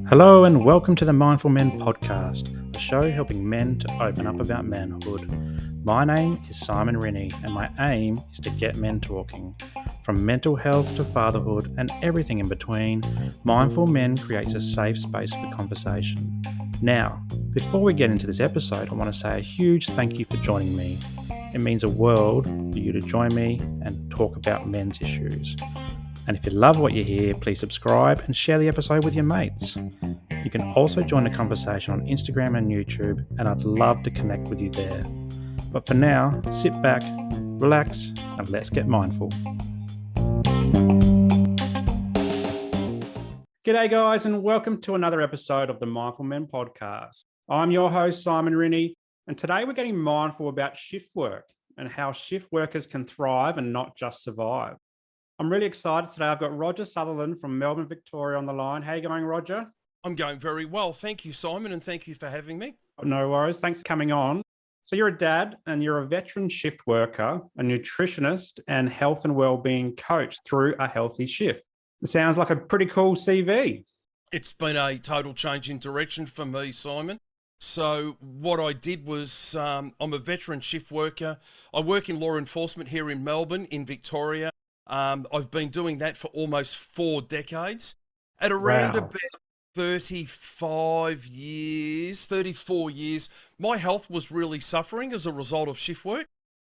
Hello and welcome to the Mindful Men podcast, a show helping men to open up about manhood. My name is Simon Rennie and my aim is to get men talking. From mental health to fatherhood and everything in between, Mindful Men creates a safe space for conversation. Now, before we get into this episode, I want to say a huge thank you for joining me. It means a world for you to join me and talk about men's issues. And if you love what you hear, please subscribe and share the episode with your mates. You can also join the conversation on Instagram and YouTube, and I'd love to connect with you there. But for now, sit back, relax, and let's get mindful. G'day guys, and welcome to another episode of the Mindful Men podcast. I'm your host, Simon Rennie, and today we're getting mindful about shift work and how shift workers can thrive and not just survive. I'm really excited today. I've got Roger Sutherland from Melbourne, Victoria on the line. How are you going, Roger? I'm going very well. Thank you, Simon, and thank you for having me. No worries. Thanks for coming on. So you're a dad and you're a veteran shift worker, a nutritionist and health and wellbeing coach through a healthy shift. It sounds like a pretty cool CV. It's been a total change in direction for me, Simon. So what I did was I'm a veteran shift worker. I work in law enforcement here in Melbourne, in Victoria. I've been doing that for almost 4 decades. At around about 34 years, my health was really suffering as a result of shift work.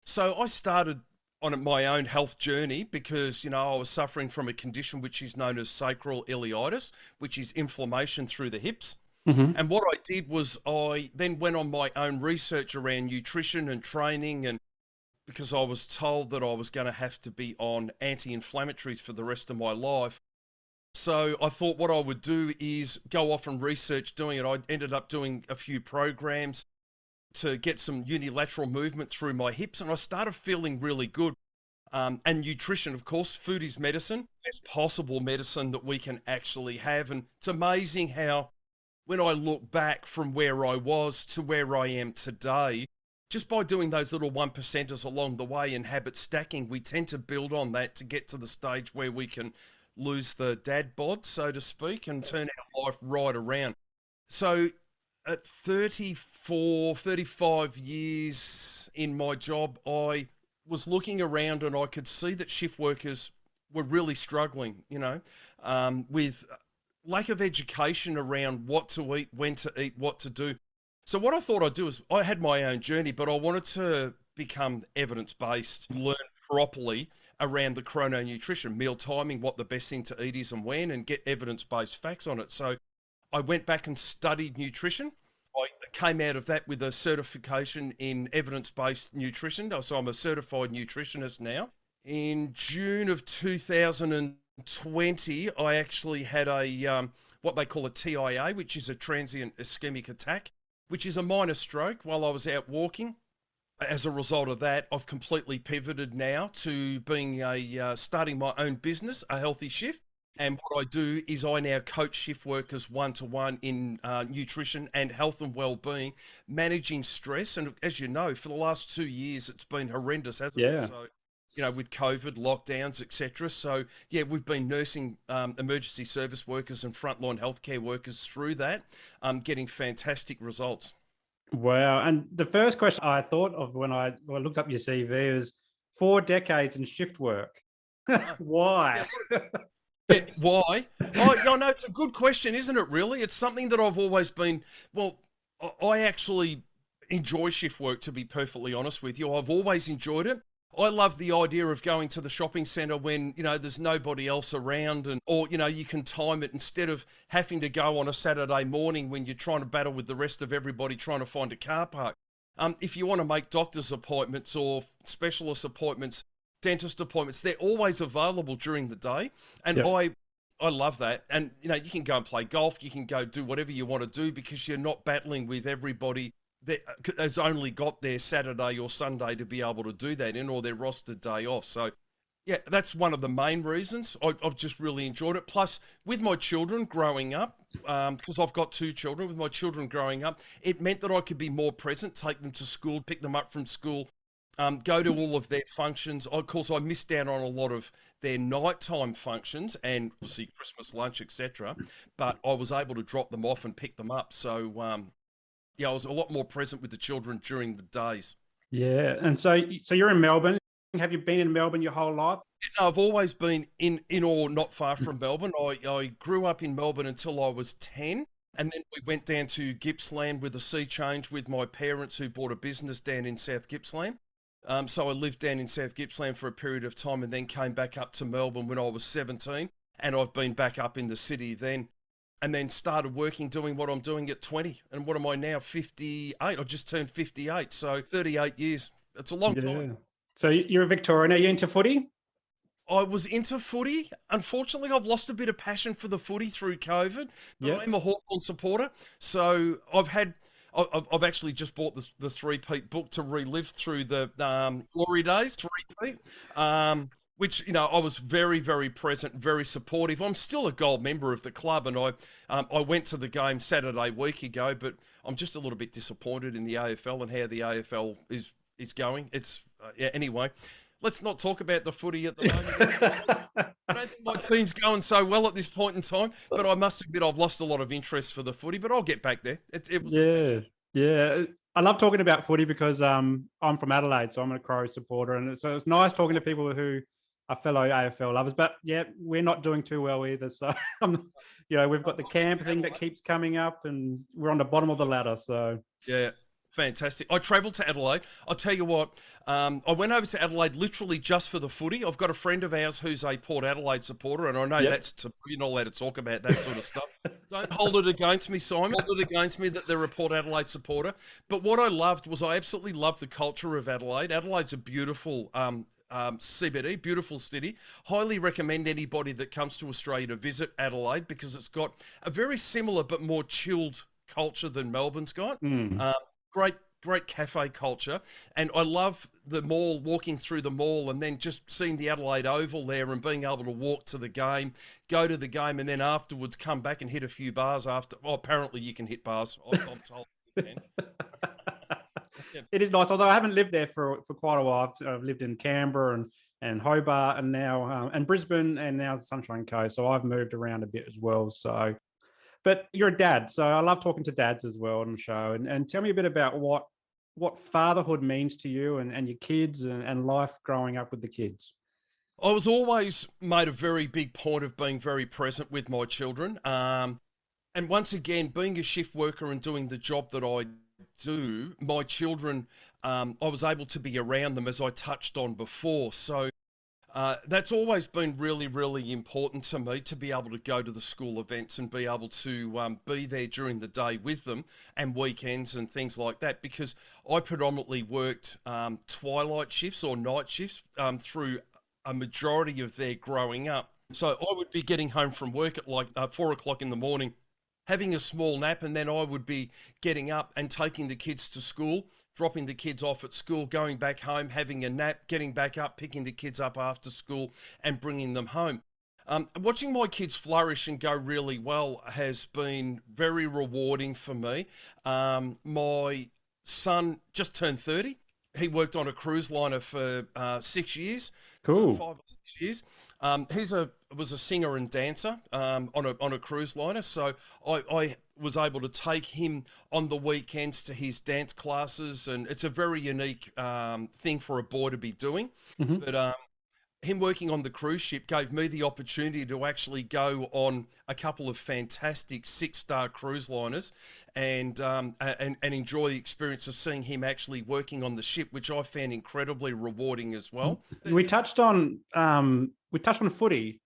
So I started on my own health journey because, I was suffering from a condition which is known as sacral iliitis, which is inflammation through the hips. Mm-hmm. And what I did was I then went on my own research around nutrition and training, and because I was told that I was going to have to be on anti-inflammatories for the rest of my life. So I thought what I would do is go off and research doing it. I ended up doing a few programs to get some unilateral movement through my hips, and I started feeling really good. And nutrition, of course, food is medicine, best possible medicine that we can actually have. And it's amazing how when I look back from where I was to where I am today, just by doing those little 1%ers along the way and habit stacking, we tend to build on that to get to the stage where we can lose the dad bod, so to speak, and turn our life right around. So at 35 years in my job, I was looking around and I could see that shift workers were really struggling, with lack of education around what to eat, when to eat, what to do. So what I thought I'd do is I had my own journey, but I wanted to become evidence-based, learn properly around the chrononutrition, meal timing, what the best thing to eat is and when, and get evidence-based facts on it. So I went back and studied nutrition. I came out of that with a certification in evidence-based nutrition. So I'm a certified nutritionist now. In June of 2020, I actually had a what they call a TIA, which is a transient ischemic attack, which is a minor stroke while I was out walking. As a result of that, I've completely pivoted now to being starting my own business, A Healthy Shift. And what I do is I now coach shift workers one-to-one in nutrition and health and well-being, managing stress. And as you know, for the last 2 years, it's been horrendous, hasn't it? So, with COVID, lockdowns, etc. So, we've been nursing emergency service workers and frontline healthcare workers through that, getting fantastic results. Wow. And the first question I thought of when I looked up your CV was 4 decades in shift work. Why? Why? I know it's a good question, isn't it, really? It's something that I've always been, I actually enjoy shift work, to be perfectly honest with you. I've always enjoyed it. I love the idea of going to the shopping centre when, there's nobody else around or you can time it instead of having to go on a Saturday morning when you're trying to battle with the rest of everybody trying to find a car park. If you want to make doctor's appointments or specialist appointments, dentist appointments, they're always available during the day. And I love that. And, you can go and play golf. You can go do whatever you want to do because you're not battling with everybody that has only got their Saturday or Sunday to be able to do that in, or their rostered day off. So, that's one of the main reasons. I've just really enjoyed it. Plus, with my children growing up, because I've got 2 children, with my children growing up, it meant that I could be more present, take them to school, pick them up from school, go to all of their functions. Of course, I missed out on a lot of their nighttime functions and obviously Christmas lunch, etc. But I was able to drop them off and pick them up. So, yeah, I was a lot more present with the children during the days. Yeah. And so you're in Melbourne. Have you been in Melbourne your whole life? No, I've always been in or not far from Melbourne. I grew up in Melbourne until I was 10. And then we went down to Gippsland with a sea change with my parents who bought a business down in South Gippsland. So I lived down in South Gippsland for a period of time and then came back up to Melbourne when I was 17. And I've been back up in the city then. And then started working, doing what I'm doing at 20. And what am I now? 58. I just turned 58. So 38 years. It's a long time. Yeah. So you're a Victorian. Are you into footy? I was into footy. Unfortunately, I've lost a bit of passion for the footy through COVID, but Yep. I'm a Hawthorn supporter. So I've actually just bought the three-peat book to relive through the glory days, three-peat, which, I was very, very present, very supportive. I'm still a gold member of the club, and I went to the game Saturday week ago, but I'm just a little bit disappointed in the AFL and how the AFL is going. Yeah, anyway. Let's not talk about the footy at the moment. I don't think my team's going so well at this point in time, but I must admit I've lost a lot of interest for the footy, but I'll get back there. It was a Yeah. pleasure. Yeah. I love talking about footy because I'm from Adelaide, so I'm a Crow supporter, and so it's nice talking to people who are fellow AFL lovers. But yeah, we're not doing too well either. So we've got the camp thing that keeps coming up, and we're on the bottom of the ladder. So Yeah, fantastic. I travelled to Adelaide. I'll tell you what, I went over to Adelaide literally just for the footy. I've got a friend of ours who's a Port Adelaide supporter, and I know you're not allowed to talk about that sort of stuff. Don't hold it against me, Simon. Hold it against me that they're a Port Adelaide supporter. But what I loved was I absolutely loved the culture of Adelaide. Adelaide's a beautiful CBD, beautiful city. Highly recommend anybody that comes to Australia to visit Adelaide because it's got a very similar but more chilled culture than Melbourne's got. Great, great cafe culture. And I love the mall, walking through the mall and then just seeing the Adelaide Oval there and being able to walk to the game, go to the game, and then afterwards come back and hit a few bars after. Well, apparently you can hit bars. I'm told you can. It is nice, although I haven't lived there for quite a while. I've lived in Canberra and Hobart and now and Brisbane and now the Sunshine Coast. So I've moved around a bit as well. So, but you're a dad, so I love talking to dads as well on the show. And tell me a bit about what fatherhood means to you and your kids and life growing up with the kids. I was always made a very big point of being very present with my children. And once again, being a shift worker and doing the job that I do, my children, I was able to be around them as I touched on before. So that's always been really, really important to me to be able to go to the school events and be able to be there during the day with them and weekends and things like that, because I predominantly worked twilight shifts or night shifts through a majority of their growing up. So I would be getting home from work at like 4 o'clock in the morning, having a small nap, and then I would be getting up and taking the kids to school, dropping the kids off at school, going back home, having a nap, getting back up, picking the kids up after school and bringing them home. Watching my kids flourish and go really well has been very rewarding for me. My son just turned 30. He worked on a cruise liner for 6 years, Cool. 5 or 6 years. Was a singer and dancer on a cruise liner, so I was able to take him on the weekends to his dance classes, and it's a very unique thing for a boy to be doing. Mm-hmm. But him working on the cruise ship gave me the opportunity to actually go on a couple of fantastic 6-star cruise liners and enjoy the experience of seeing him actually working on the ship, which I found incredibly rewarding as well. We touched on footy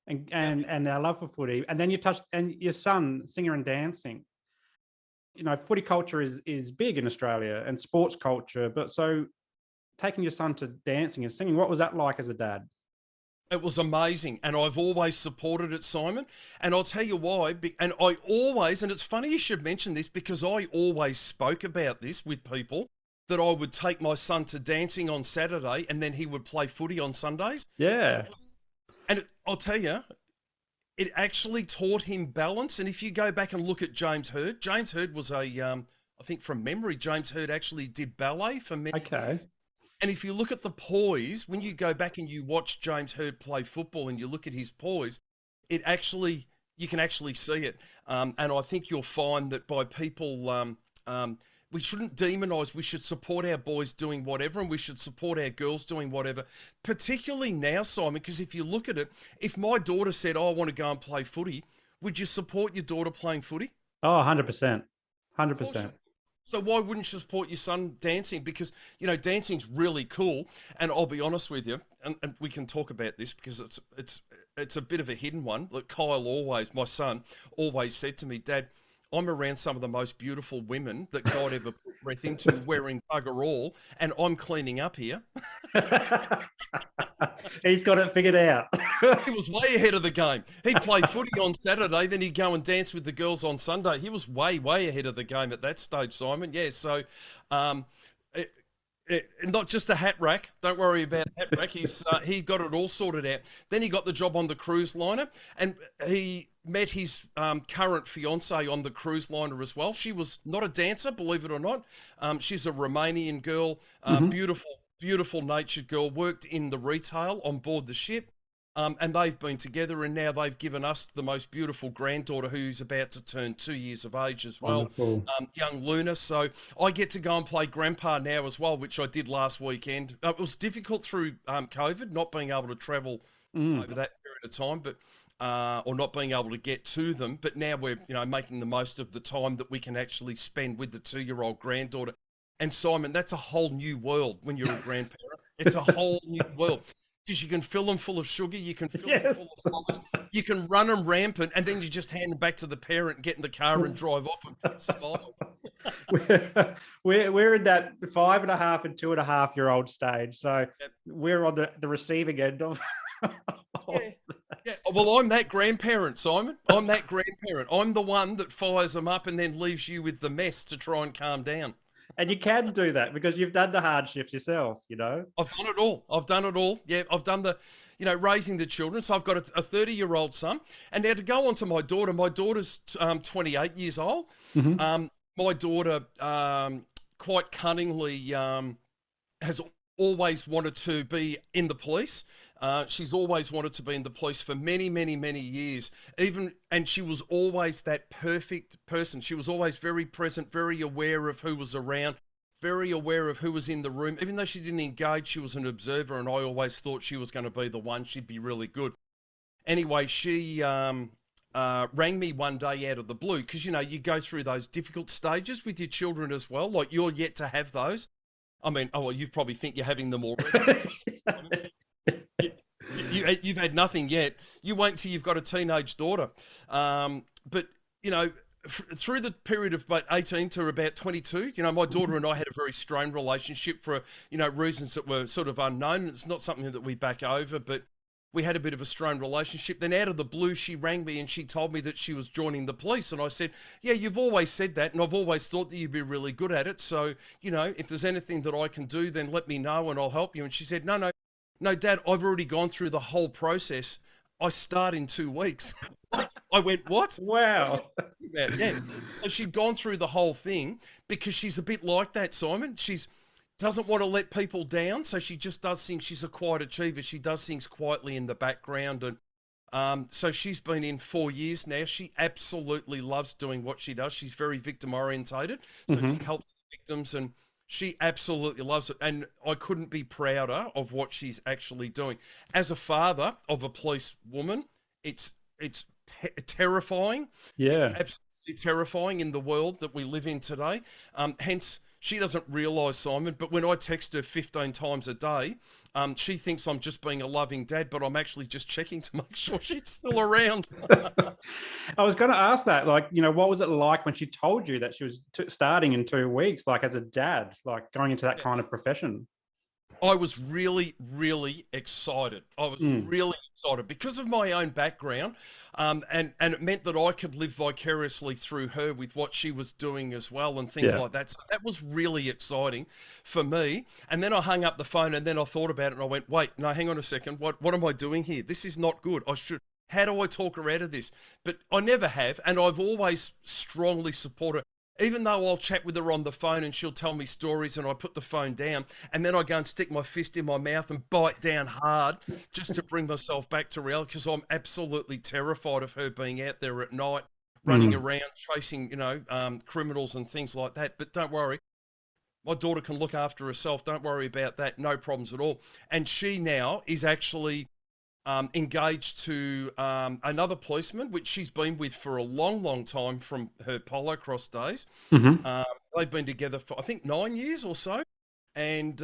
and our love for footy, and then you touched and your son singer and dancing. Footy culture is big in Australia and sports culture, but so taking your son to dancing and singing, what was that like as a dad? It was amazing, and I've always supported it, Simon. And I'll tell you why. And it's funny you should mention this because I always spoke about this with people, that I would take my son to dancing on Saturday and then he would play footy on Sundays. Yeah. And I'll tell you, it actually taught him balance. And if you go back and look at James Hird was I think from memory, James Hird actually did ballet for many years. And if you look at the poise, when you go back and you watch James Hird play football and you look at his poise, it actually, you can actually see it. And I think you'll find that by people, we shouldn't demonise, we should support our boys doing whatever, and we should support our girls doing whatever, particularly now, Simon, because if you look at it, if my daughter said, oh, I want to go and play footy, would you support your daughter playing footy? Oh, 100%. Of course 100%. you. So why wouldn't you support your son dancing? Because, you know, dancing's really cool. And I'll be honest with you, and we can talk about this because it's a bit of a hidden one. Look, Kyle always, my son, always said to me, Dad, I'm around some of the most beautiful women that God ever put breath into, wearing bugger all, and I'm cleaning up here. He's got it figured out. He was way ahead of the game. He'd play footy on Saturday, then he'd go and dance with the girls on Sunday. He was way, way ahead of the game at that stage, Simon. Yeah, so not just a hat rack. Don't worry about hat rack. He got it all sorted out. Then he got the job on the cruise liner, and he met his current fiancée on the cruise liner as well. She was not a dancer, believe it or not. She's a Romanian girl, beautiful natured girl, worked in the retail on board the ship. And they've been together, and now they've given us the most beautiful granddaughter who's about to turn 2 years of age as well, young Luna. So I get to go and play grandpa now as well, which I did last weekend. It was difficult through COVID, not being able to travel over that period of time, but or not being able to get to them. But now we're, you know, making the most of the time that we can actually spend with the 2-year-old granddaughter. And Simon, that's a whole new world when you're a grandparent. It's a whole new world. Because you can fill them full of sugar, you can fill them full of flowers, you can run them rampant, and then you just hand them back to the parent, get in the car and drive off and smile. we're in that 5.5 and 2.5-year-old stage, so we're on the receiving end of. Yeah. Well, I'm that grandparent, Simon. I'm that grandparent. I'm the one that fires them up and then leaves you with the mess to try and calm down. And you can do that because you've done the hard shift yourself, you know? I've done it all. Yeah, I've done the, you know, raising the children. So I've got a 30-year-old son. And now to go on to my daughter's 28 years old. My daughter quite cunningly has always wanted to be in the police. She's always wanted to be in the police for many, many, many years. And she was always that perfect person. She was always very present, very aware of who was around, very aware of who was in the room. Even though she didn't engage, she was an observer, and I always thought she was going to be the one. She'd be really good. Anyway, she rang me one day out of the blue because, you know, you go through those difficult stages with your children as well. Like, you're yet to have those. I mean, oh, well, you probably think you're having them already. You've had nothing yet. You wait until you've got a teenage daughter. But, you know, through the period of about 18 to about 22, you know, my daughter and I had a very strained relationship for, you know, reasons that were sort of unknown. It's not something that we back over, but we had a bit of a strained relationship. Then out of the blue, she rang me and she told me that she was joining the police. And I said, yeah, you've always said that, and I've always thought that you'd be really good at it. So, you know, if there's anything that I can do, then let me know and I'll help you. And she said, no, Dad, I've already gone through the whole process. I start in 2 weeks. I went, what? Wow. Yeah. So she'd gone through the whole thing because she's a bit like that, Simon. She's doesn't want to let people down, so she just does things. She's a quiet achiever. She does things quietly in the background, and so she's been in 4 years now. She absolutely loves doing what she does. She's very victim orientated, so she helps victims, and she absolutely loves it. And I couldn't be prouder of what she's actually doing. As a father of a police woman, it's terrifying. Yeah, it's absolutely terrifying in the world that we live in today. Hence, she doesn't realise, Simon, but when I text her 15 times a day, she thinks I'm just being a loving dad, but I'm actually just checking to make sure she's still around. I was going to ask that, like, you know, what was it like when she told you that she was starting in 2 weeks, like as a dad, like going into that kind of profession? I was really, really excited. I was really excited because of my own background, and it meant that I could live vicariously through her with what she was doing as well and things like that. So that was really exciting for me. And then I hung up the phone and then I thought about it and I went, wait, no, hang on a second. What am I doing here? This is not good. How do I talk her out of this? But I never have, and I've always strongly supported her. even though I'll chat with her on the phone and she'll tell me stories and I put the phone down and then I go and stick my fist in my mouth and bite down hard just to bring myself back to reality, because I'm absolutely terrified of her being out there at night, running around, chasing, criminals and things like that. But don't worry, my daughter can look after herself. Don't worry about that. No problems at all. And she now is actually engaged to another policeman, which she's been with for a long, long time from her polo cross days. They've been together for, I think, 9 years or so. And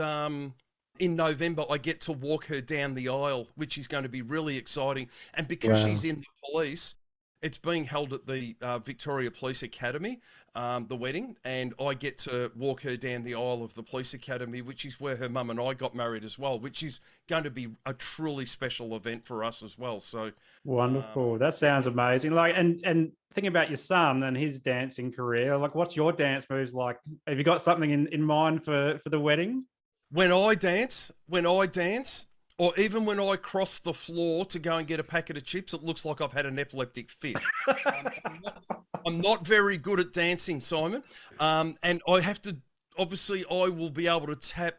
in November, I get to walk her down the aisle, which is going to be really exciting. And because she's in the police, it's being held at the Victoria Police Academy, the wedding, and I get to walk her down the aisle of the police academy, which is where her mum and I got married as well, which is going to be a truly special event for us as well. So wonderful. That sounds amazing. Like, and thinking about your son and his dancing career, like, what's your dance moves like? Have you got something in mind for the wedding? When I dance, or even when I cross the floor to go and get a packet of chips, it looks like I've had an epileptic fit. I'm not very good at dancing, Simon. And I have to, obviously, I will be able to tap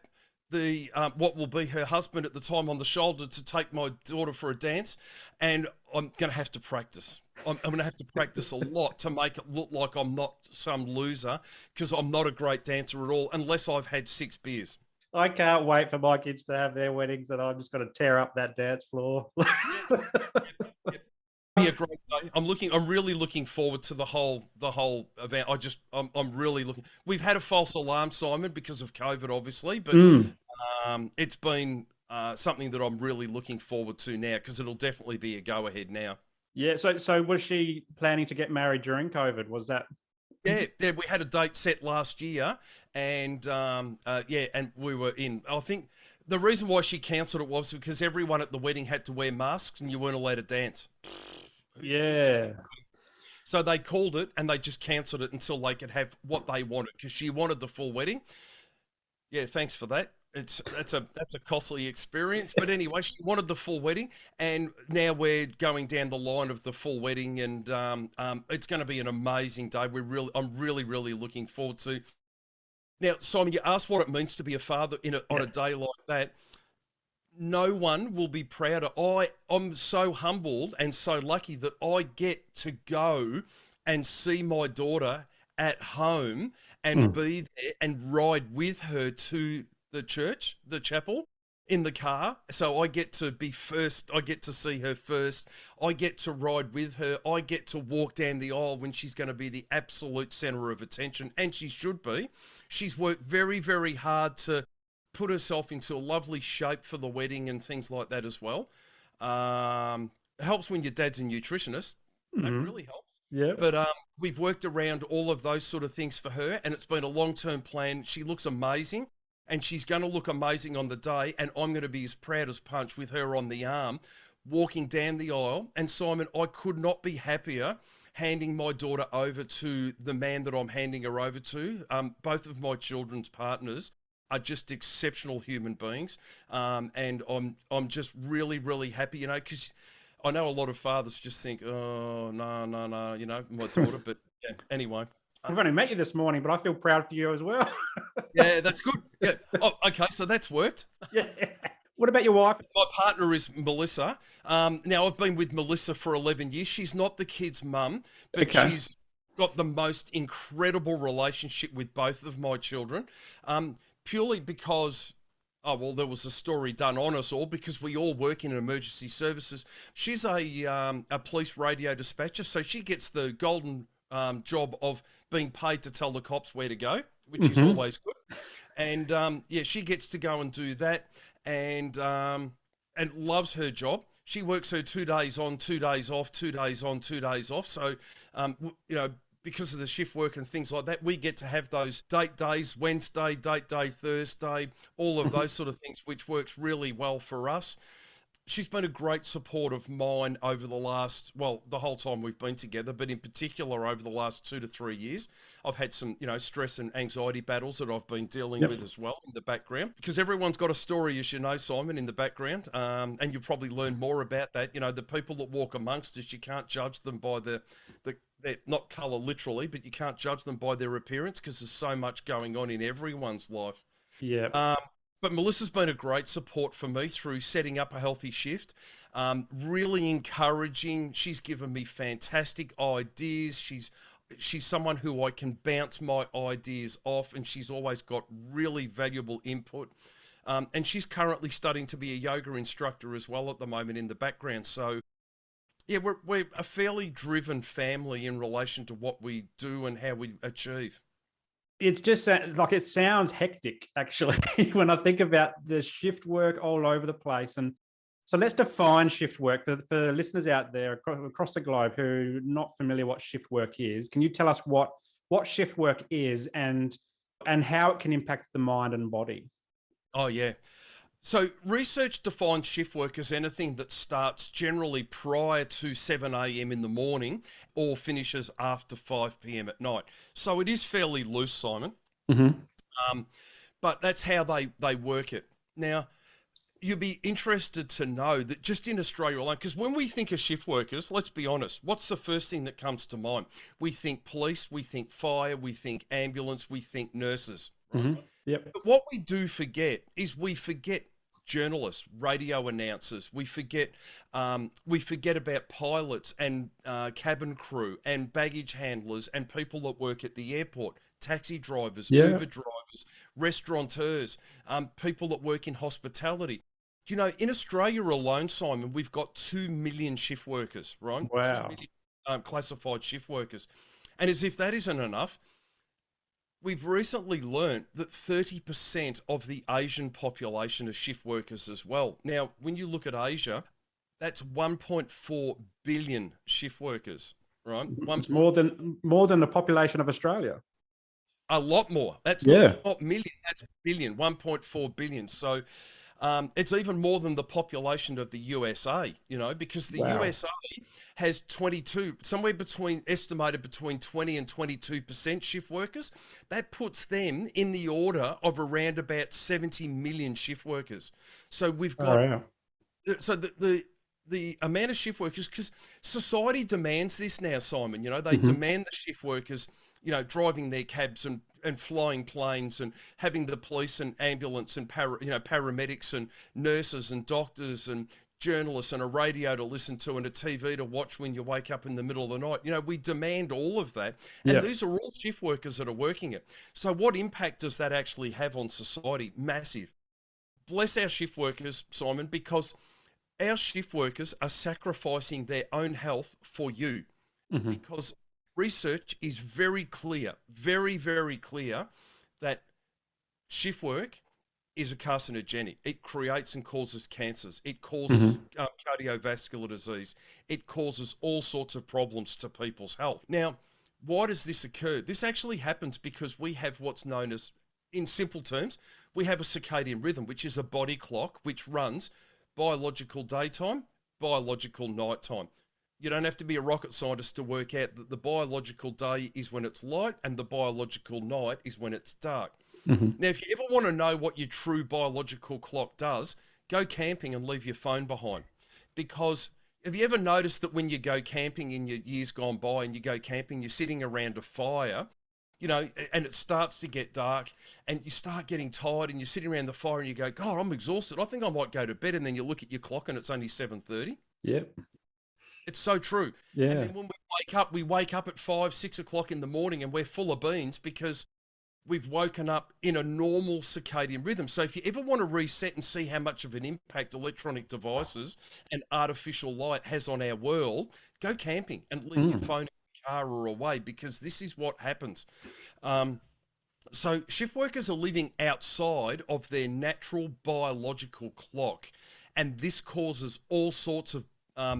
the what will be her husband at the time on the shoulder to take my daughter for a dance. And I'm going to have to practice. I'm going to have to practice a lot to make it look like I'm not some loser, because I'm not a great dancer at all, unless I've had 6 beers. I can't wait for my kids to have their weddings, and I'm just going to tear up that dance floor. Be a great day. I'm really looking forward to the whole event. I'm really looking. We've had a false alarm, Simon, because of COVID, obviously, but it's been something that I'm really looking forward to now, because it'll definitely be a go ahead now. Yeah. So was she planning to get married during COVID? Was that? Yeah, we had a date set last year, and and we were in. I think the reason why she cancelled it was because everyone at the wedding had to wear masks and you weren't allowed to dance. Yeah. So they called it and they just cancelled it until they could have what they wanted, because she wanted the full wedding. Yeah, thanks for that. That's a costly experience, but anyway, she wanted the full wedding, and now we're going down the line of the full wedding, and it's going to be an amazing day. I'm really looking forward to. Now, Simon, you asked what it means to be a father on a day like that. No one will be prouder. I'm so humbled and so lucky that I get to go and see my daughter at home and be there and ride with her to the church, the chapel, in the car. So I get to be first. I get to see her first. I get to ride with her. I get to walk down the aisle when she's going to be the absolute center of attention, and she should be. She's worked very, very hard to put herself into a lovely shape for the wedding and things like that as well. It helps when your dad's a nutritionist. That really helps. Yeah. But we've worked around all of those sort of things for her, and it's been a long-term plan. She looks amazing, and she's going to look amazing on the day, and I'm going to be as proud as punch with her on the arm, walking down the aisle. And Simon, I could not be happier handing my daughter over to the man that I'm handing her over to. Both of my children's partners are just exceptional human beings, and I'm just really happy, because I know a lot of fathers just think, oh, no, my daughter. But yeah, anyway. I've only met you this morning, but I feel proud for you as well. Yeah, that's good. Yeah. Oh, okay, so that's worked. Yeah. What about your wife? My partner is Melissa. Now, I've been with Melissa for 11 years. She's not the kid's mum, but she's got the most incredible relationship with both of my children, purely because, there was a story done on us all, because we all work in emergency services. She's a police radio dispatcher, so she gets the golden job of being paid to tell the cops where to go, which is always good. And she gets to go and do that, and loves her job. She works her 2 days on, 2 days off, 2 days on, 2 days off. So, because of the shift work and things like that, we get to have those date days, Wednesday, date day, Thursday, all of those sort of things, which works really well for us. she's been a great support of mine over the last, well, the whole time we've been together, but in particular over the last 2 to 3 years. I've had some, stress and anxiety battles that I've been dealing with as well in the background, because everyone's got a story, as you know, Simon, in the background. And you'll probably learn more about that. The people that walk amongst us, you can't judge them by their not colour literally, but you can't judge them by their appearance, because there's so much going on in everyone's life. Yeah. But Melissa's been a great support for me through setting up a healthy shift, really encouraging. She's given me fantastic ideas. She's someone who I can bounce my ideas off, and she's always got really valuable input. And she's currently studying to be a yoga instructor as well at the moment in the background. So, yeah, we're a fairly driven family in relation to what we do and how we achieve. It's just like, it sounds hectic, actually, when I think about the shift work all over the place. And so let's define shift work for listeners out there across the globe who are not familiar what shift work is. Can you tell us what shift work is and how it can impact the mind and body? Oh, yeah. So research defines shift work as anything that starts generally prior to 7 a.m. in the morning or finishes after 5 p.m. at night. So it is fairly loose, Simon. Mm-hmm. But that's how they work it. Now, you'll be interested to know that just in Australia alone, because when we think of shift workers, let's be honest, what's the first thing that comes to mind? We think police, we think fire, we think ambulance, we think nurses. Right? Mm-hmm. Yep. But what we do forget is we forget journalists, radio announcers. We forget about pilots and cabin crew and baggage handlers and people that work at the airport, taxi drivers, Uber drivers, restaurateurs, people that work in hospitality. In Australia alone, Simon, we've got 2 million shift workers, right? Wow. 2 million classified shift workers. And as if that isn't enough, we've recently learnt that 30% of the Asian population are shift workers as well. Now, when you look at Asia, that's 1.4 billion shift workers, right? It's more than the population of Australia. A lot more. That's not million, that's billion, 1.4 billion. So it's even more than the population of the USA, because the USA has estimated between 20 and 22% shift workers. That puts them in the order of around about 70 million shift workers. So we've got, so the amount of shift workers, because society demands this now, Simon, they demand the shift workers, driving their cabs and flying planes and having the police and ambulance and paramedics and nurses and doctors and journalists and a radio to listen to and a TV to watch when you wake up in the middle of the night. We demand all of that. And these are all shift workers that are working it. So what impact does that actually have on society? Massive. Bless our shift workers, Simon, because our shift workers are sacrificing their own health for you, because research is very clear, very, very clear, that shift work is a carcinogenic. It creates and causes cancers. It causes cardiovascular disease. It causes all sorts of problems to people's health. Now, why does this occur? This actually happens because we have what's known as, in simple terms, we have a circadian rhythm, which is a body clock which runs biological daytime, biological nighttime. You don't have to be a rocket scientist to work out that the biological day is when it's light and the biological night is when it's dark. Now, if you ever want to know what your true biological clock does, go camping and leave your phone behind. Because have you ever noticed that when you go camping in your years gone by and you go camping, you're sitting around a fire, and it starts to get dark and you start getting tired and you're sitting around the fire and you go, God, I'm exhausted. I think I might go to bed. And then you look at your clock and it's only 7:30. Yep. It's so true. Yeah. And then when we wake up at 5, 6 o'clock in the morning and we're full of beans because we've woken up in a normal circadian rhythm. So if you ever want to reset and see how much of an impact electronic devices and artificial light has on our world, go camping and leave your phone in the car or away, because this is what happens. So shift workers are living outside of their natural biological clock, and this causes all sorts of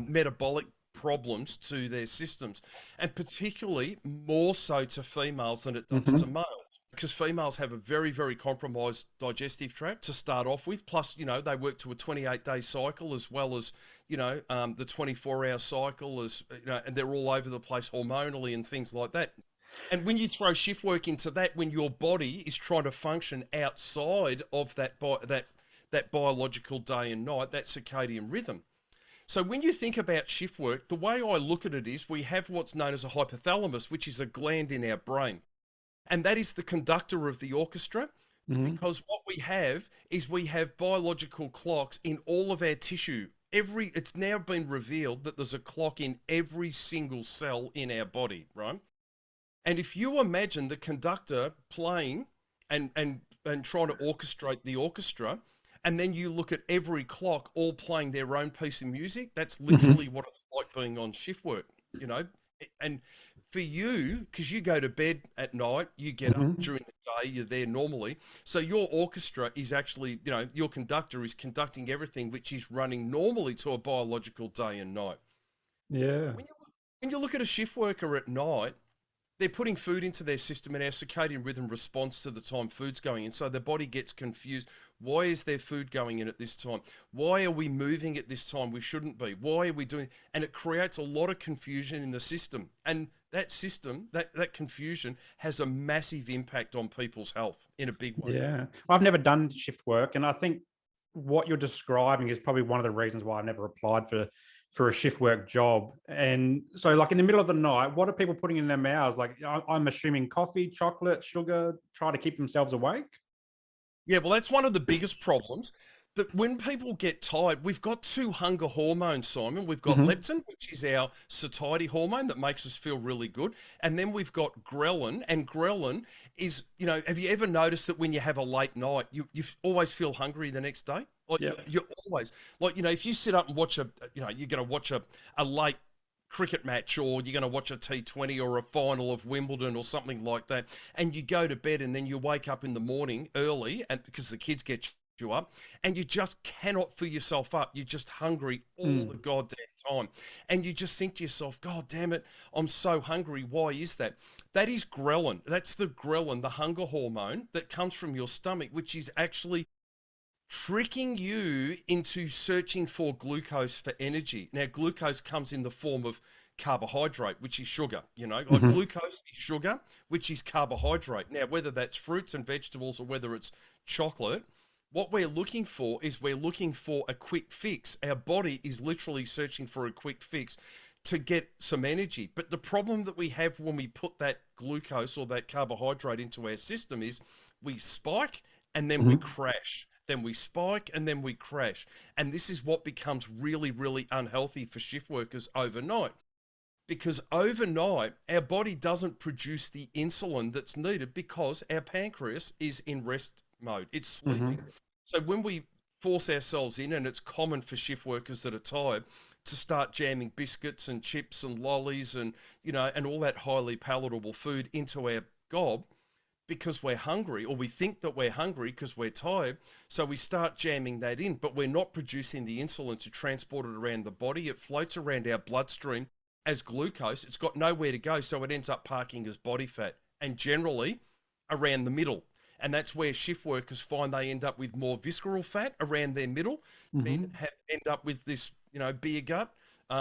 metabolic problems to their systems, and particularly more so to females than it does to males. because females have a very, very compromised digestive tract to start off with. Plus, they work to a 28-day cycle as well as, the 24-hour cycle, and they're all over the place hormonally and things like that. And when you throw shift work into that, when your body is trying to function outside of that biological day and night, that circadian rhythm. So when you think about shift work, the way I look at it is we have what's known as a hypothalamus, which is a gland in our brain. And that is the conductor of the orchestra, because what we have is we have biological clocks in all of our tissue. It's now been revealed that there's a clock in every single cell in our body, right? And if you imagine the conductor playing and trying to orchestrate the orchestra, and then you look at every clock all playing their own piece of music, that's literally what it's like being on shift work, And for you, because you go to bed at night, you get up during the day, you're there normally. So your orchestra is actually, your conductor is conducting everything which is running normally to a biological day and night. Yeah. When you look at a shift worker at night, they're putting food into their system and our circadian rhythm responds to the time food's going in. So the body gets confused. Why is there food going in at this time? Why are we moving at this time? We shouldn't be. Why are we doing? And it creates a lot of confusion in the system. And that system, that confusion has a massive impact on people's health in a big way. Yeah. I've never done shift work. And I think what you're describing is probably one of the reasons why I never applied for a shift work job. And so like in the middle of the night, what are people putting in their mouths? Like I'm assuming coffee, chocolate, sugar, try to keep themselves awake. Yeah, well, that's one of the biggest problems. That when people get tired, we've got two hunger hormones, Simon. We've got leptin, which is our satiety hormone that makes us feel really good. And then we've got ghrelin. And ghrelin is, have you ever noticed that when you have a late night, you always feel hungry the next day? Like you're always, like, if you sit up and watch you're going to watch a late cricket match, or you're going to watch a T20 or a final of Wimbledon or something like that, and you go to bed and then you wake up in the morning early, and because the kids get you up, and you just cannot fill yourself up. You're just hungry all the goddamn time. And you just think to yourself, God damn it, I'm so hungry. Why is that? That is ghrelin. That's the ghrelin, the hunger hormone that comes from your stomach, which is actually tricking you into searching for glucose for energy. Now, glucose comes in the form of carbohydrate, which is sugar, like glucose is sugar, which is carbohydrate. Now, whether that's fruits and vegetables or whether it's chocolate, what we're looking for is a quick fix. Our body is literally searching for a quick fix to get some energy. But the problem that we have when we put that glucose or that carbohydrate into our system is we spike and then we crash. Then we spike and then we crash. And this is what becomes really, really unhealthy for shift workers overnight. Because overnight, our body doesn't produce the insulin that's needed because our pancreas is in rest mode. It's sleeping. So when we force ourselves in, and it's common for shift workers that are tired to start jamming biscuits and chips and lollies and, and all that highly palatable food into our gob, because we're hungry, or we think that we're hungry because we're tired. So we start jamming that in, but we're not producing the insulin to transport it around the body. It floats around our bloodstream as glucose. It's got nowhere to go, so it ends up parking as body fat, and generally around the middle. And that's where shift workers find they end up with more visceral fat around their middle. Men end up with this, beer gut,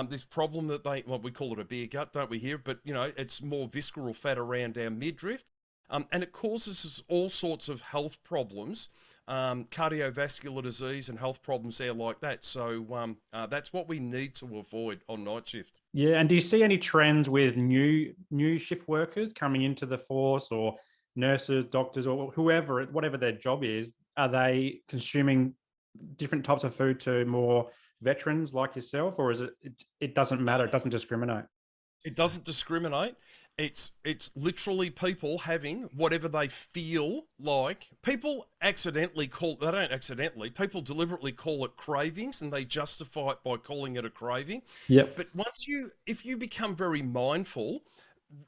this problem that we call it a beer gut, don't we here? But, it's more visceral fat around our midriff. And it causes us all sorts of health problems, cardiovascular disease and health problems there like that. So that's what we need to avoid on night shift. Yeah. And do you see any trends with new shift workers coming into the force, or nurses, doctors, or whoever, whatever their job is? Are they consuming different types of food to more veterans like yourself, or is it doesn't matter? It doesn't discriminate. It doesn't discriminate. It's literally people having whatever they feel like. People people deliberately call it cravings, and they justify it by calling it a craving. Yep. But if you become very mindful,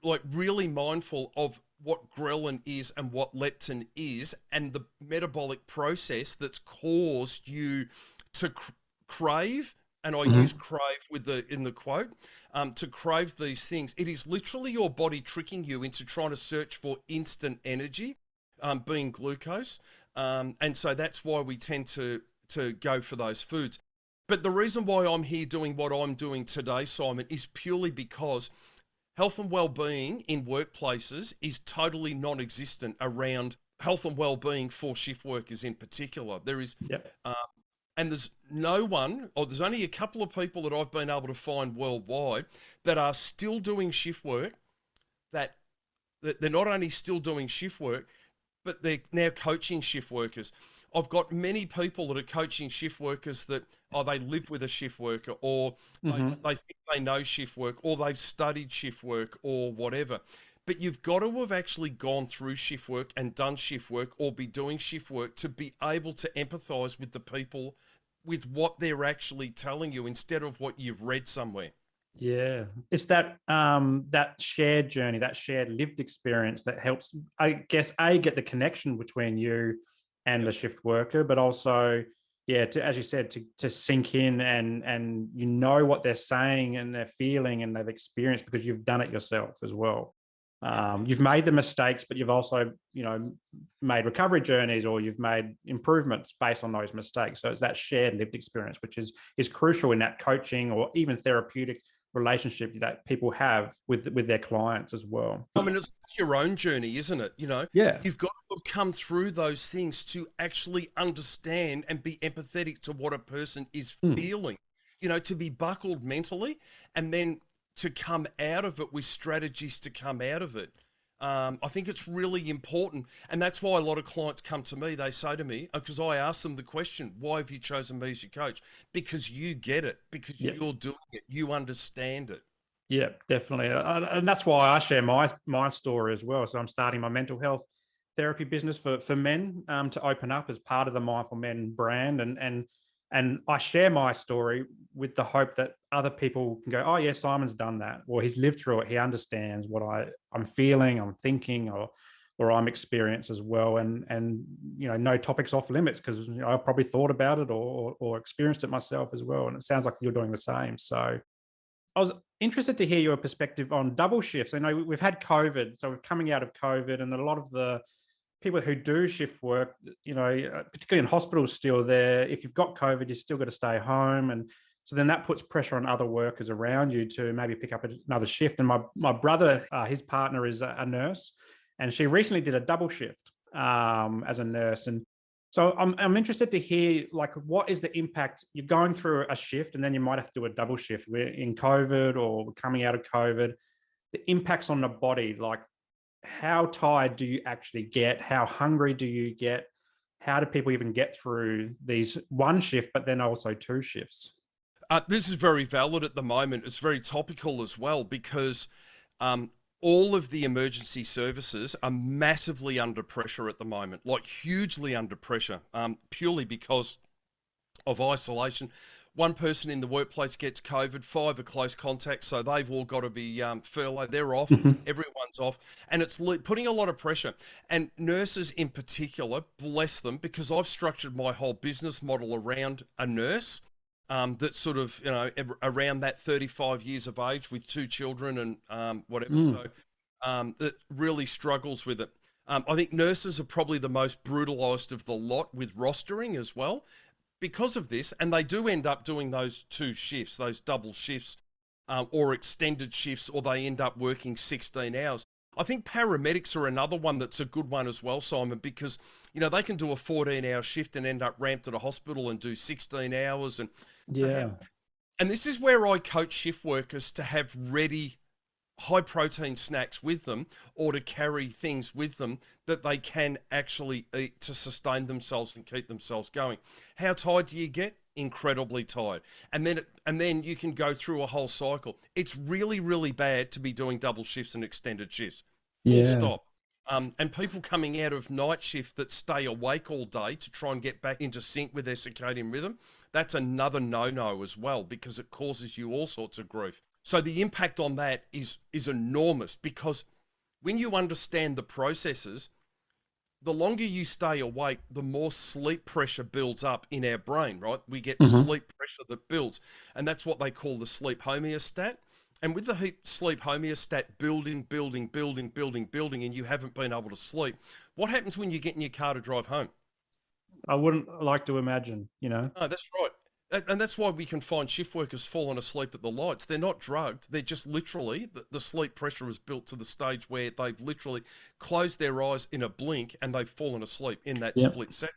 like really mindful of what ghrelin is and what leptin is, and the metabolic process that's caused you to crave, and I use crave in the quote, to crave these things. It is literally your body tricking you into trying to search for instant energy. being glucose. And so that's why we tend to go for those foods. But the reason why I'm here doing what I'm doing today, Simon, is purely because health and well-being in workplaces is totally non-existent around health and well-being for shift workers in particular. There is, Yep. and there's no one, or there's only a couple of people that I've been able to find worldwide that are still doing shift work, that they're not only still doing shift work, but they're now coaching shift workers. I've got many people that are coaching shift workers that, they live with a shift worker, or they think they know shift work, or they've studied shift work, or whatever. But you've got to have actually gone through shift work and done shift work, or be doing shift work, to be able to empathize with the people, with what they're actually telling you, instead of what you've read somewhere. Yeah, it's that that shared journey, that shared lived experience that helps, I guess, get the connection between you and the shift worker, but also, yeah, to, as you said, to sink in, and you know what they're saying and they're feeling and they've experienced because you've done it yourself as well. You've made the mistakes, but you've also, made recovery journeys, or you've made improvements based on those mistakes. So it's that shared lived experience, which is crucial in that coaching or even therapeutic relationship that people have with their clients as well. I mean, it's your own journey, isn't it? Yeah. You've got to have come through those things to actually understand and be empathetic to what a person is feeling, to be buckled mentally, and then to come out of it with strategies to come out of it. I think it's really important. And that's why a lot of clients come to me. They say to me, because I ask them the question, why have you chosen me as your coach? Because you get it, because you're doing it, you understand it. Yeah, definitely. And that's why I share my story as well. So I'm starting my mental health therapy business for men, to open up as part of the Mindful Men brand. And I share my story with the hope that other people can go, oh, yeah, Simon's done that, or he's lived through it. He understands what I'm feeling, I'm thinking, or I'm experienced as well. And no topic's off limits, because I've probably thought about it or experienced it myself as well. And it sounds like you're doing the same. So I was interested to hear your perspective on double shifts. I know we've had COVID, so we're coming out of COVID, and a lot of the people who do shift work, particularly in hospitals still there, if you've got COVID, you still got to stay home. And so then that puts pressure on other workers around you to maybe pick up another shift. And my brother, his partner is a nurse, and she recently did a double shift as a nurse. And so I'm interested to hear, like, what is the impact? You're going through a shift, and then you might have to do a double shift. We're in COVID or coming out of COVID, the impacts on the body, like, how tired do you actually get? How hungry do you get? How do people even get through these one shift, but then also two shifts? This is very valid at the moment. It's very topical as well, because all of the emergency services are massively under pressure at the moment, like hugely under pressure, purely because of isolation. One person in the workplace gets COVID, 5 are close contacts, so they've all got to be furloughed. They're off, everyone's off, and it's putting a lot of pressure. And nurses in particular, bless them, because I've structured my whole business model around a nurse that's sort of, around that 35 years of age with 2 children and whatever, so that really struggles with it. I think nurses are probably the most brutalised of the lot with rostering as well, because of this, and they do end up doing those 2 shifts, those double shifts, or extended shifts, or they end up working 16 hours. I think paramedics are another one that's a good one as well, Simon, because, they can do a 14-hour shift and end up ramped at a hospital and do 16 hours. And and this is where I coach shift workers to have ready high protein snacks with them, or to carry things with them that they can actually eat to sustain themselves and keep themselves going. How tired do you get? Incredibly tired. And then you can go through a whole cycle. It's really, really bad to be doing double shifts and extended shifts. Full stop. And people coming out of night shift that stay awake all day to try and get back into sync with their circadian rhythm, that's another no-no as well, because it causes you all sorts of grief. So the impact on that is enormous, because when you understand the processes, the longer you stay awake, the more sleep pressure builds up in our brain, right? We get sleep pressure that builds, and that's what they call the sleep homeostat. And with the sleep homeostat building, and you haven't been able to sleep, what happens when you get in your car to drive home? I wouldn't like to imagine, you know. No, that's right. And that's why we can find shift workers falling asleep at the lights. They're not drugged. They're just literally, the sleep pressure is built to the stage where they've literally closed their eyes in a blink and they've fallen asleep in that Yep. split second.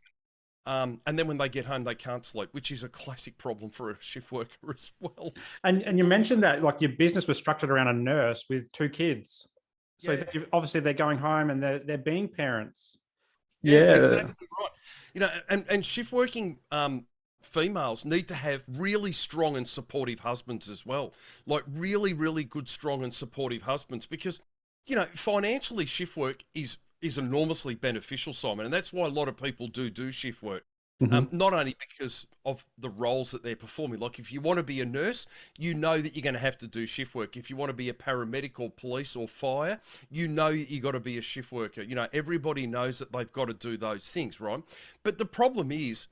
And then when they get home, they can't sleep, which is a classic problem for a shift worker as well. And you mentioned that like your business was structured around a nurse with two kids. So Yeah, obviously they're going home and they're being parents. yeah, Yeah. exactly right. You know, and shift working females need to have really strong and supportive husbands as well. Like really, really good, strong and supportive husbands, because, you know, financially shift work is enormously beneficial, Simon, and that's why a lot of people do shift work. Hmm. Not only because of the roles that they're performing. Like if you want to be a nurse, you know that you're going to have to do shift work. If you want to be a paramedic or police or fire, you know you got to be a shift worker. You know, everybody knows that they've got to do those things, right? But the problem is,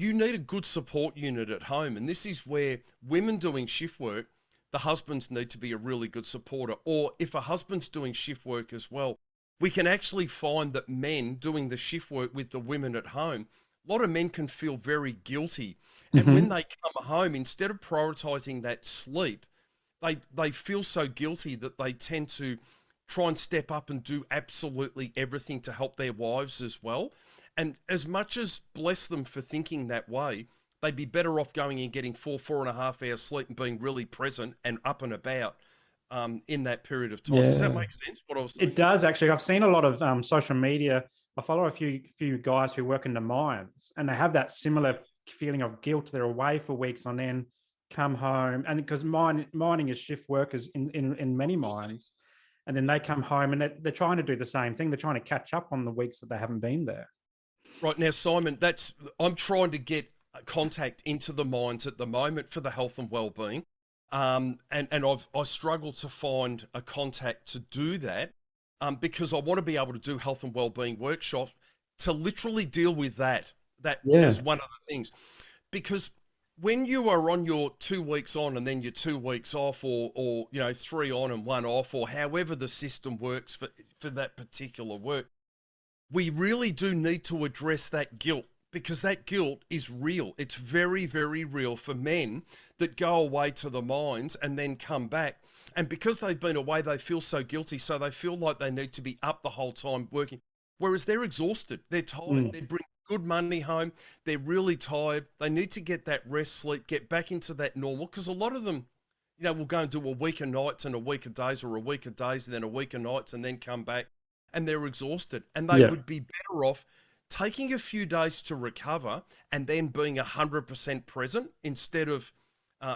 you need a good support unit at home. And this is where women doing shift work, the husbands need to be a really good supporter. Or if a husband's doing shift work as well, we can actually find that men doing the shift work with the women at home, a lot of men can feel very guilty. And when Hmm. they come home, instead of prioritizing that sleep, they feel so guilty that they tend to try and step up and do absolutely everything to help their wives as well. And as much as bless them for thinking that way, they'd be better off going and getting 4.5 hours sleep and being really present and up and about in that period of time. Does that Yeah. make sense, what I was It saying? does actually. I've seen a lot of social media. I follow a few guys who work in the mines, and they have that similar feeling of guilt. They're away for weeks on end, come home, and because mining is shift workers in many Of course it is. mines, and then they come home and they're trying to do the same thing. They're trying to catch up on the weeks that they haven't been there. Right now, Simon, I'm trying to get contact into the mines at the moment for the health and well-being, and I struggle to find a contact to do that, because I want to be able to do health and well-being workshops to literally deal with that Yeah. as one of the things, because when you are on your 2 weeks on and then your 2 weeks off, or you know, 3 on and 1 off, or however the system works for that particular work, we really do need to address that guilt, because that guilt is real. It's very, very real for men that go away to the mines and then come back. And because they've been away, they feel so guilty. So they feel like they need to be up the whole time working, whereas they're exhausted. They're tired. Mm. They bring good money home. They're really tired. They need to get that rest, sleep, get back into that normal. Because a lot of them, you know, will go and do a week of nights and a week of days, or a week of days and then a week of nights, and then come back and they're exhausted, and they Yeah. would be better off taking a few days to recover and then being 100% present, instead of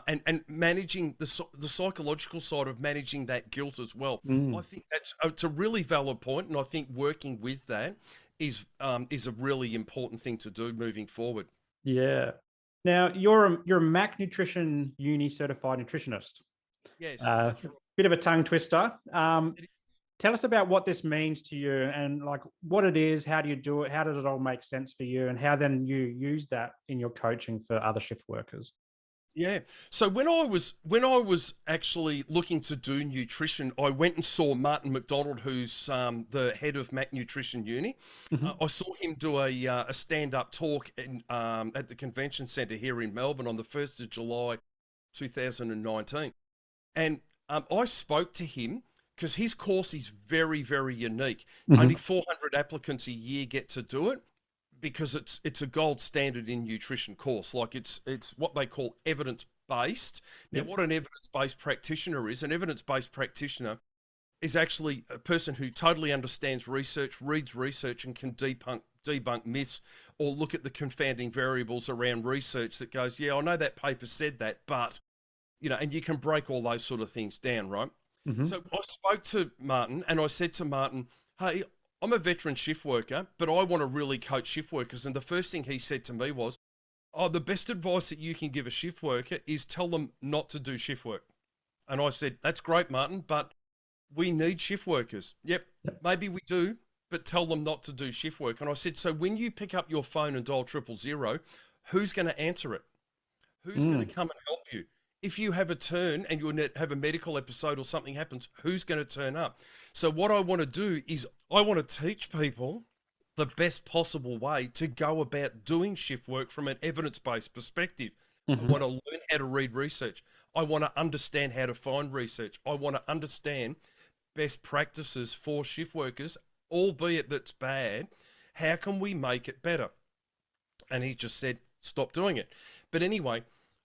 and managing the psychological side of managing that guilt as well. I Mm. think it's a really valid point, and I think working with that is a really important thing to do moving forward. Yeah. Now you're a Mac Nutrition Uni certified nutritionist. Yes, that's right. Bit of a tongue twister. It Tell us about what this means to you and like what it is. How do you do it? How does it all make sense for you? And how then you use that in your coaching for other shift workers? Yeah. So when I was actually looking to do nutrition, I went and saw Martin McDonald, who's the head of Mac Nutrition Uni. Hmm. I saw him do a stand-up talk at the convention centre here in Melbourne on the 1st of July 2019. And I spoke to him because his course is very, very unique. Only Hmm. 400 applicants a year get to do it, because it's a gold standard in nutrition course. Like it's what they call evidence based. Now, Yep. what an evidence based practitioner is, an evidence based practitioner is actually a person who totally understands research, reads research, and can debunk myths, or look at the confounding variables around research that goes, yeah, I know that paper said that, but you know, and you can break all those sort of things down, right? Hmm. So I spoke to Martin and I said to Martin, hey, I'm a veteran shift worker, but I want to really coach shift workers. And the first thing he said to me was, oh, the best advice that you can give a shift worker is tell them not to do shift work. And I said, that's great, Martin, but we need shift workers. Yep, Yep. maybe we do, but tell them not to do shift work. And I said, so when you pick up your phone and dial 000, who's going to answer it? Who's going to Mm. come and help you? if you have a turn and you have a medical episode or something happens, who's going to turn up? So what I want to do is I want to teach people the best possible way to go about doing shift work from an evidence-based perspective. I want to learn how to read research. I want to understand how to find research. I want to understand best practices for shift workers, albeit that's bad. How can we make it better? And he just said, stop doing it. But anyway,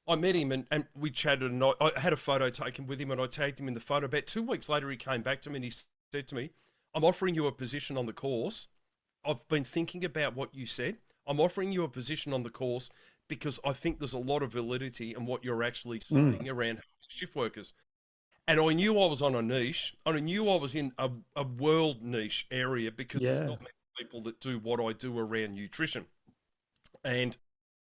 I met him and we chatted, and I had a photo taken with him and I tagged him in the photo. About 2 weeks later, he came back to me and he said to me, I'm offering you a position on the course. I've been thinking about what you said. I'm offering you a position on the course because I think there's a lot of validity in what you're actually saying around shift workers. And I knew I was on a niche. I knew I was in a world niche area because there's not many people that do what I do around nutrition. And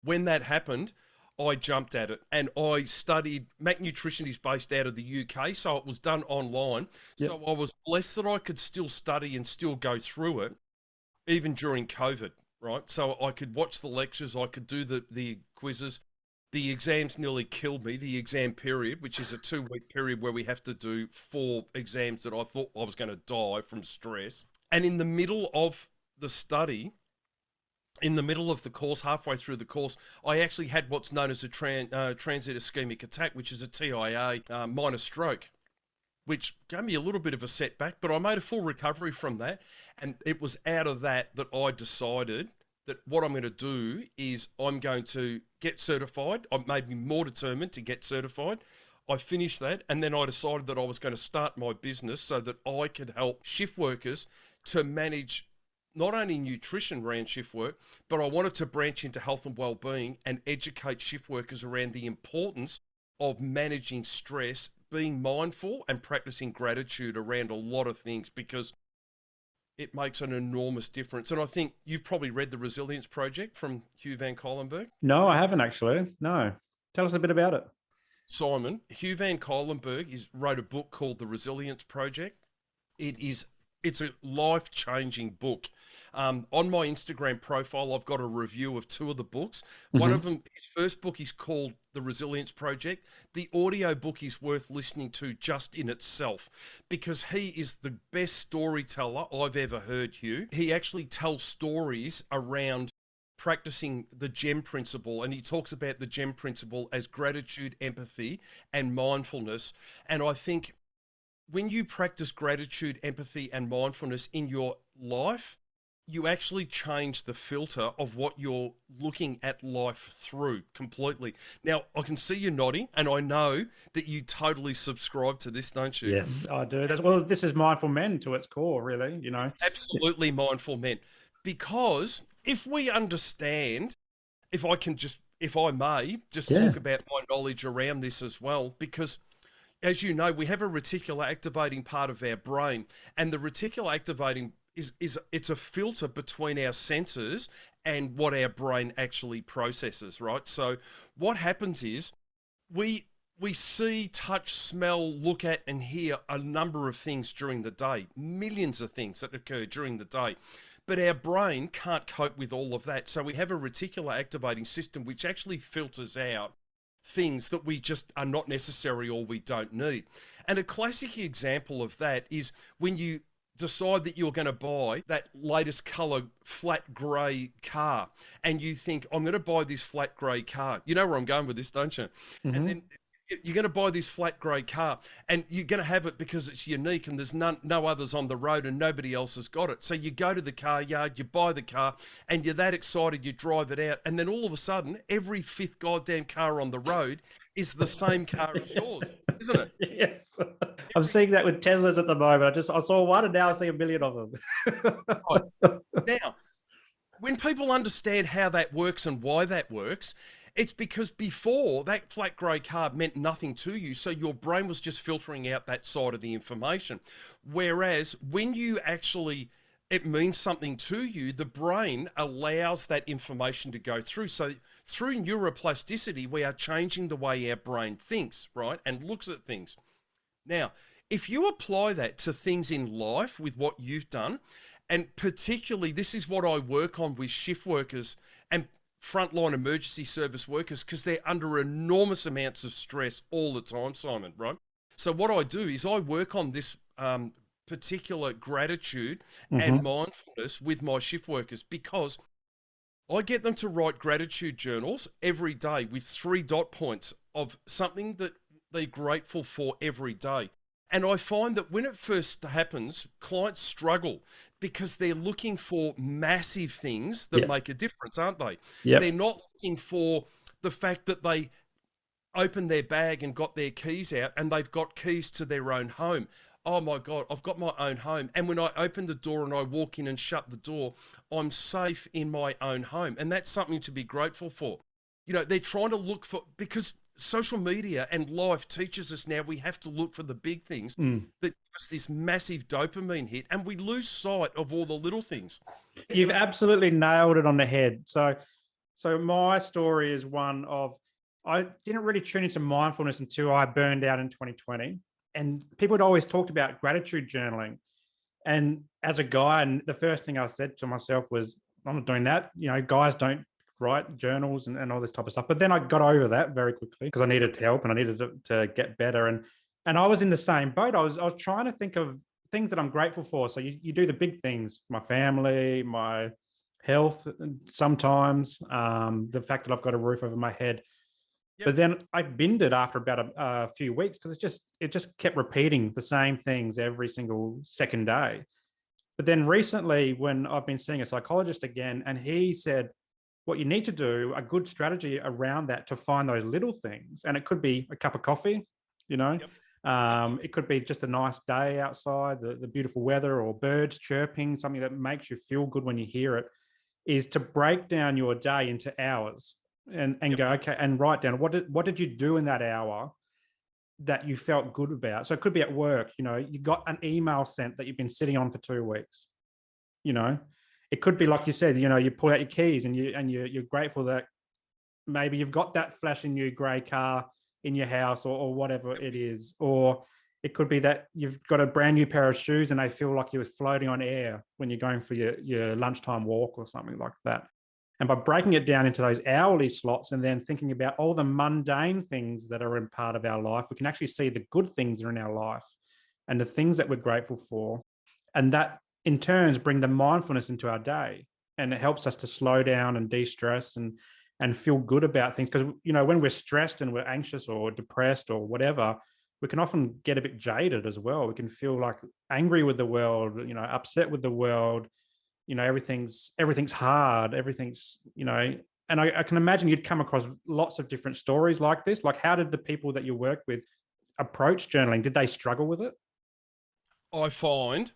when that happened, I jumped at it and I studied. Mac Nutrition is based out of the UK, so it was done online. So I was blessed that I could still study and still go through it, even during COVID, right? So I could watch the lectures, I could do the quizzes. The exams nearly killed me, the exam period, which is a 2-week period where we have to do 4 exams that I thought I was going to die from stress. And in the middle of the study, in the middle of the course, halfway through the course, I actually had what's known as a transient ischemic attack, which is a TIA, minor stroke, which gave me a little bit of a setback, but I made a full recovery from that. And it was out of that I decided that what I'm going to do is I'm going to get certified. I've made me more determined to get certified. I finished that, and then I decided that I was going to start my business so that I could help shift workers to manage not only nutrition around shift work, but I wanted to branch into health and well-being and educate shift workers around the importance of managing stress, being mindful and practicing gratitude around a lot of things, because it makes an enormous difference. And I think you've probably read The Resilience Project from Hugh Van Cuylenburg. No, I haven't actually. No. Tell us a bit about it. Simon, Hugh Van Cuylenburg wrote a book called The Resilience Project. It's a life-changing book. On my Instagram profile, I've got a review of 2 of the books. One of them, his first book is called The Resilience Project. The audio book is worth listening to just in itself because he is the best storyteller I've ever heard, Hugh. He actually tells stories around practicing the GEM principle, and he talks about the GEM principle as gratitude, empathy, and mindfulness. And I think when you practice gratitude, empathy, and mindfulness in your life, you actually change the filter of what you're looking at life through completely. Now, I can see you nodding, and I know that you totally subscribe to this, don't you? Yeah, I do. Well, this is Mindful Men to its core, really, you know. Absolutely mindful men. Because if we understand, if I may, just talk about my knowledge around this as well, because as you know, we have a reticular activating part of our brain, and the reticular activating it's a filter between our senses and what our brain actually processes, right? So what happens is we see, touch, smell, look at, and hear a number of things during the day, millions of things that occur during the day. But our brain can't cope with all of that. So we have a reticular activating system which actually filters out things that we just are not necessary or we don't need. And a classic example of that is when you decide that you're going to buy that latest color flat grey car, and you think, I'm going to buy this flat grey car. You know where I'm going with this, don't you? And then you're going to buy this flat grey car, and you're going to have it because it's unique and there's no others on the road and nobody else has got it. So you go to the car yard, you buy the car, and you're that excited, you drive it out, and then all of a sudden, every 5th goddamn car on the road is the same car as yours, isn't it? Yes. I'm seeing that with Teslas at the moment. I saw one and now I see a million of them. Right. Now, when people understand how that works and why that works, it's because before that flat grey car meant nothing to you, so your brain was just filtering out that side of the information. Whereas when you actually, it means something to you, the brain allows that information to go through. So through neuroplasticity, we are changing the way our brain thinks, right, and looks at things. Now, if you apply that to things in life with what you've done, and particularly this is what I work on with shift workers, and frontline emergency service workers because they're under enormous amounts of stress all the time, Simon, right? So what I do is I work on this particular gratitude and Mm-hmm. mindfulness with my shift workers because I get them to write gratitude journals every day with 3 dot points of something that they're grateful for every day. And I find that when it first happens, clients struggle because they're looking for massive things that Yep. make a difference, aren't they? They're Yep. not looking for the fact that they opened their bag and got their keys out and they've got keys to their own home. Oh my God, I've got my own home. And when I open the door and I walk in and shut the door, I'm safe in my own home. And that's something to be grateful for. You know, they're trying to look for, because social media and life teaches us now we have to look for the big things Mm. that give us this massive dopamine hit and we lose sight of all the little things. You've absolutely nailed it on the head. So my story is one of, I didn't really tune into mindfulness until I burned out in 2020. And people had always talked about gratitude journaling. And as a guy, and the first thing I said to myself was, I'm not doing that. You know, guys don't write journals and all this type of stuff. But then I got over that very quickly because I needed help and I needed to get better. And I was in the same boat. I was trying to think of things that I'm grateful for. So you do the big things, my family, my health, sometimes the fact that I've got a roof over my head. Yep. But then I binned it after about a few weeks because it just kept repeating the same things every single second day. But then recently, when I've been seeing a psychologist again, and he said, what you need to do, a good strategy around that to find those little things. And it could be a cup of coffee, you know, Yep. it could be just a nice day outside, the beautiful weather, or birds chirping, something that makes you feel good when you hear it, is to break down your day into hours and Yep. go, okay, and write down what did you do in that hour that you felt good about. So it could be at work, you know, you got an email sent that you've been sitting on for 2 weeks, you know. It could be like you said, you know, you pull out your keys and you're grateful that maybe you've got that flashing new grey car in your house, or whatever it is. Or it could be that you've got a brand new pair of shoes and they feel like you're floating on air when you're going for your lunchtime walk or something like that. And by breaking it down into those hourly slots and then thinking about all the mundane things that are in part of our life, we can actually see the good things that are in our life and the things that we're grateful for. And that in turns bring the mindfulness into our day. And it helps us to slow down and de-stress and feel good about things. Because, you know, when we're stressed and we're anxious or depressed or whatever, we can often get a bit jaded as well. We can feel like angry with the world, you know, upset with the world. You know, everything's hard, everything's, you know. And I can imagine you'd come across lots of different stories like this. Like, how did the people that you work with approach journaling? Did they struggle with it? I find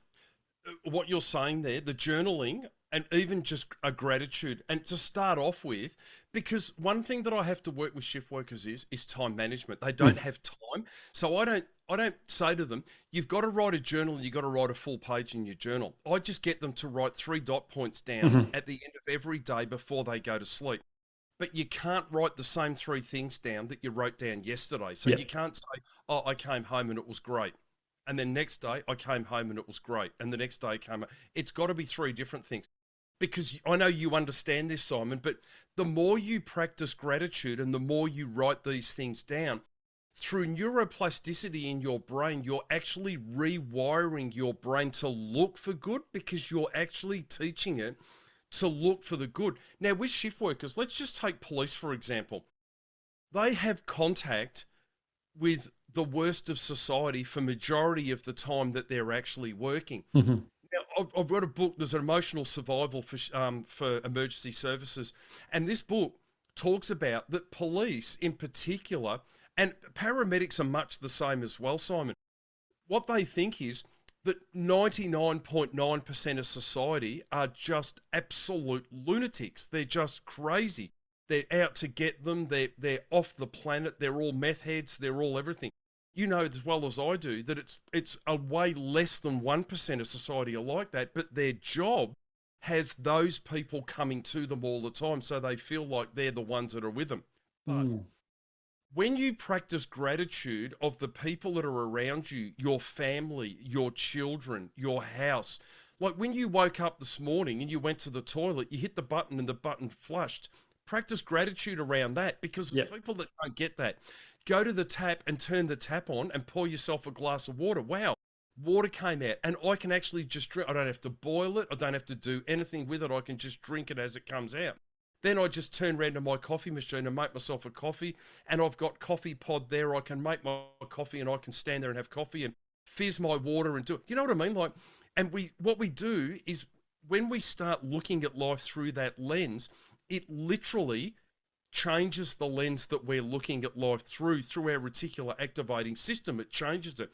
what you're saying there, the journaling and even just a gratitude, and to start off with, because one thing that I have to work with shift workers is time management. They don't have time. So I don't say to them, you've got to write a journal and you've got to write a full page in your journal. I just get them to write 3 dot points down Mm-hmm. at the end of every day before they go to sleep. But you can't write the same 3 things down that you wrote down yesterday. So Yep. you can't say, oh, I came home and it was great. And then next day I came home and it was great. And the next day I came home. It's got to be 3 different things. Because I know you understand this, Simon, but the more you practice gratitude and the more you write these things down, through neuroplasticity in your brain, you're actually rewiring your brain to look for good because you're actually teaching it to look for the good. Now, with shift workers, let's just take police, for example. They have contact with the worst of society for majority of the time that they're actually working. Mm-hmm. Now, I've read a book. There's an emotional survival for emergency services, and this book talks about that police, in particular, and paramedics are much the same as well, Simon. What they think is that 99.9% of society are just absolute lunatics. They're just crazy. They're out to get them. They're off the planet. They're all meth heads. They're all everything. You know as well as I do that it's a way less than 1% of society are like that, but their job has those people coming to them all the time, so they feel like they're the ones that are with them. But when you practice gratitude of the people that are around you, your family, your children, your house, like when you woke up this morning and you went to the toilet, you hit the button and the button flushed. practice gratitude around that, because there's Yep. people that don't get that. Go to the tap and turn the tap on and pour yourself a glass of water. Wow, water came out, and I can actually just drink. I don't have to boil it. I don't have to do anything with it. I can just drink it as it comes out. Then I just turn around to my coffee machine and make myself a coffee, and I've got coffee pod there. I can make my coffee, and I can stand there and have coffee and fizz my water and do it. You know what I mean? Like, and what we do is, when we start looking at life through that lens, it literally changes the lens that we're looking at life through our reticular activating system. It changes it.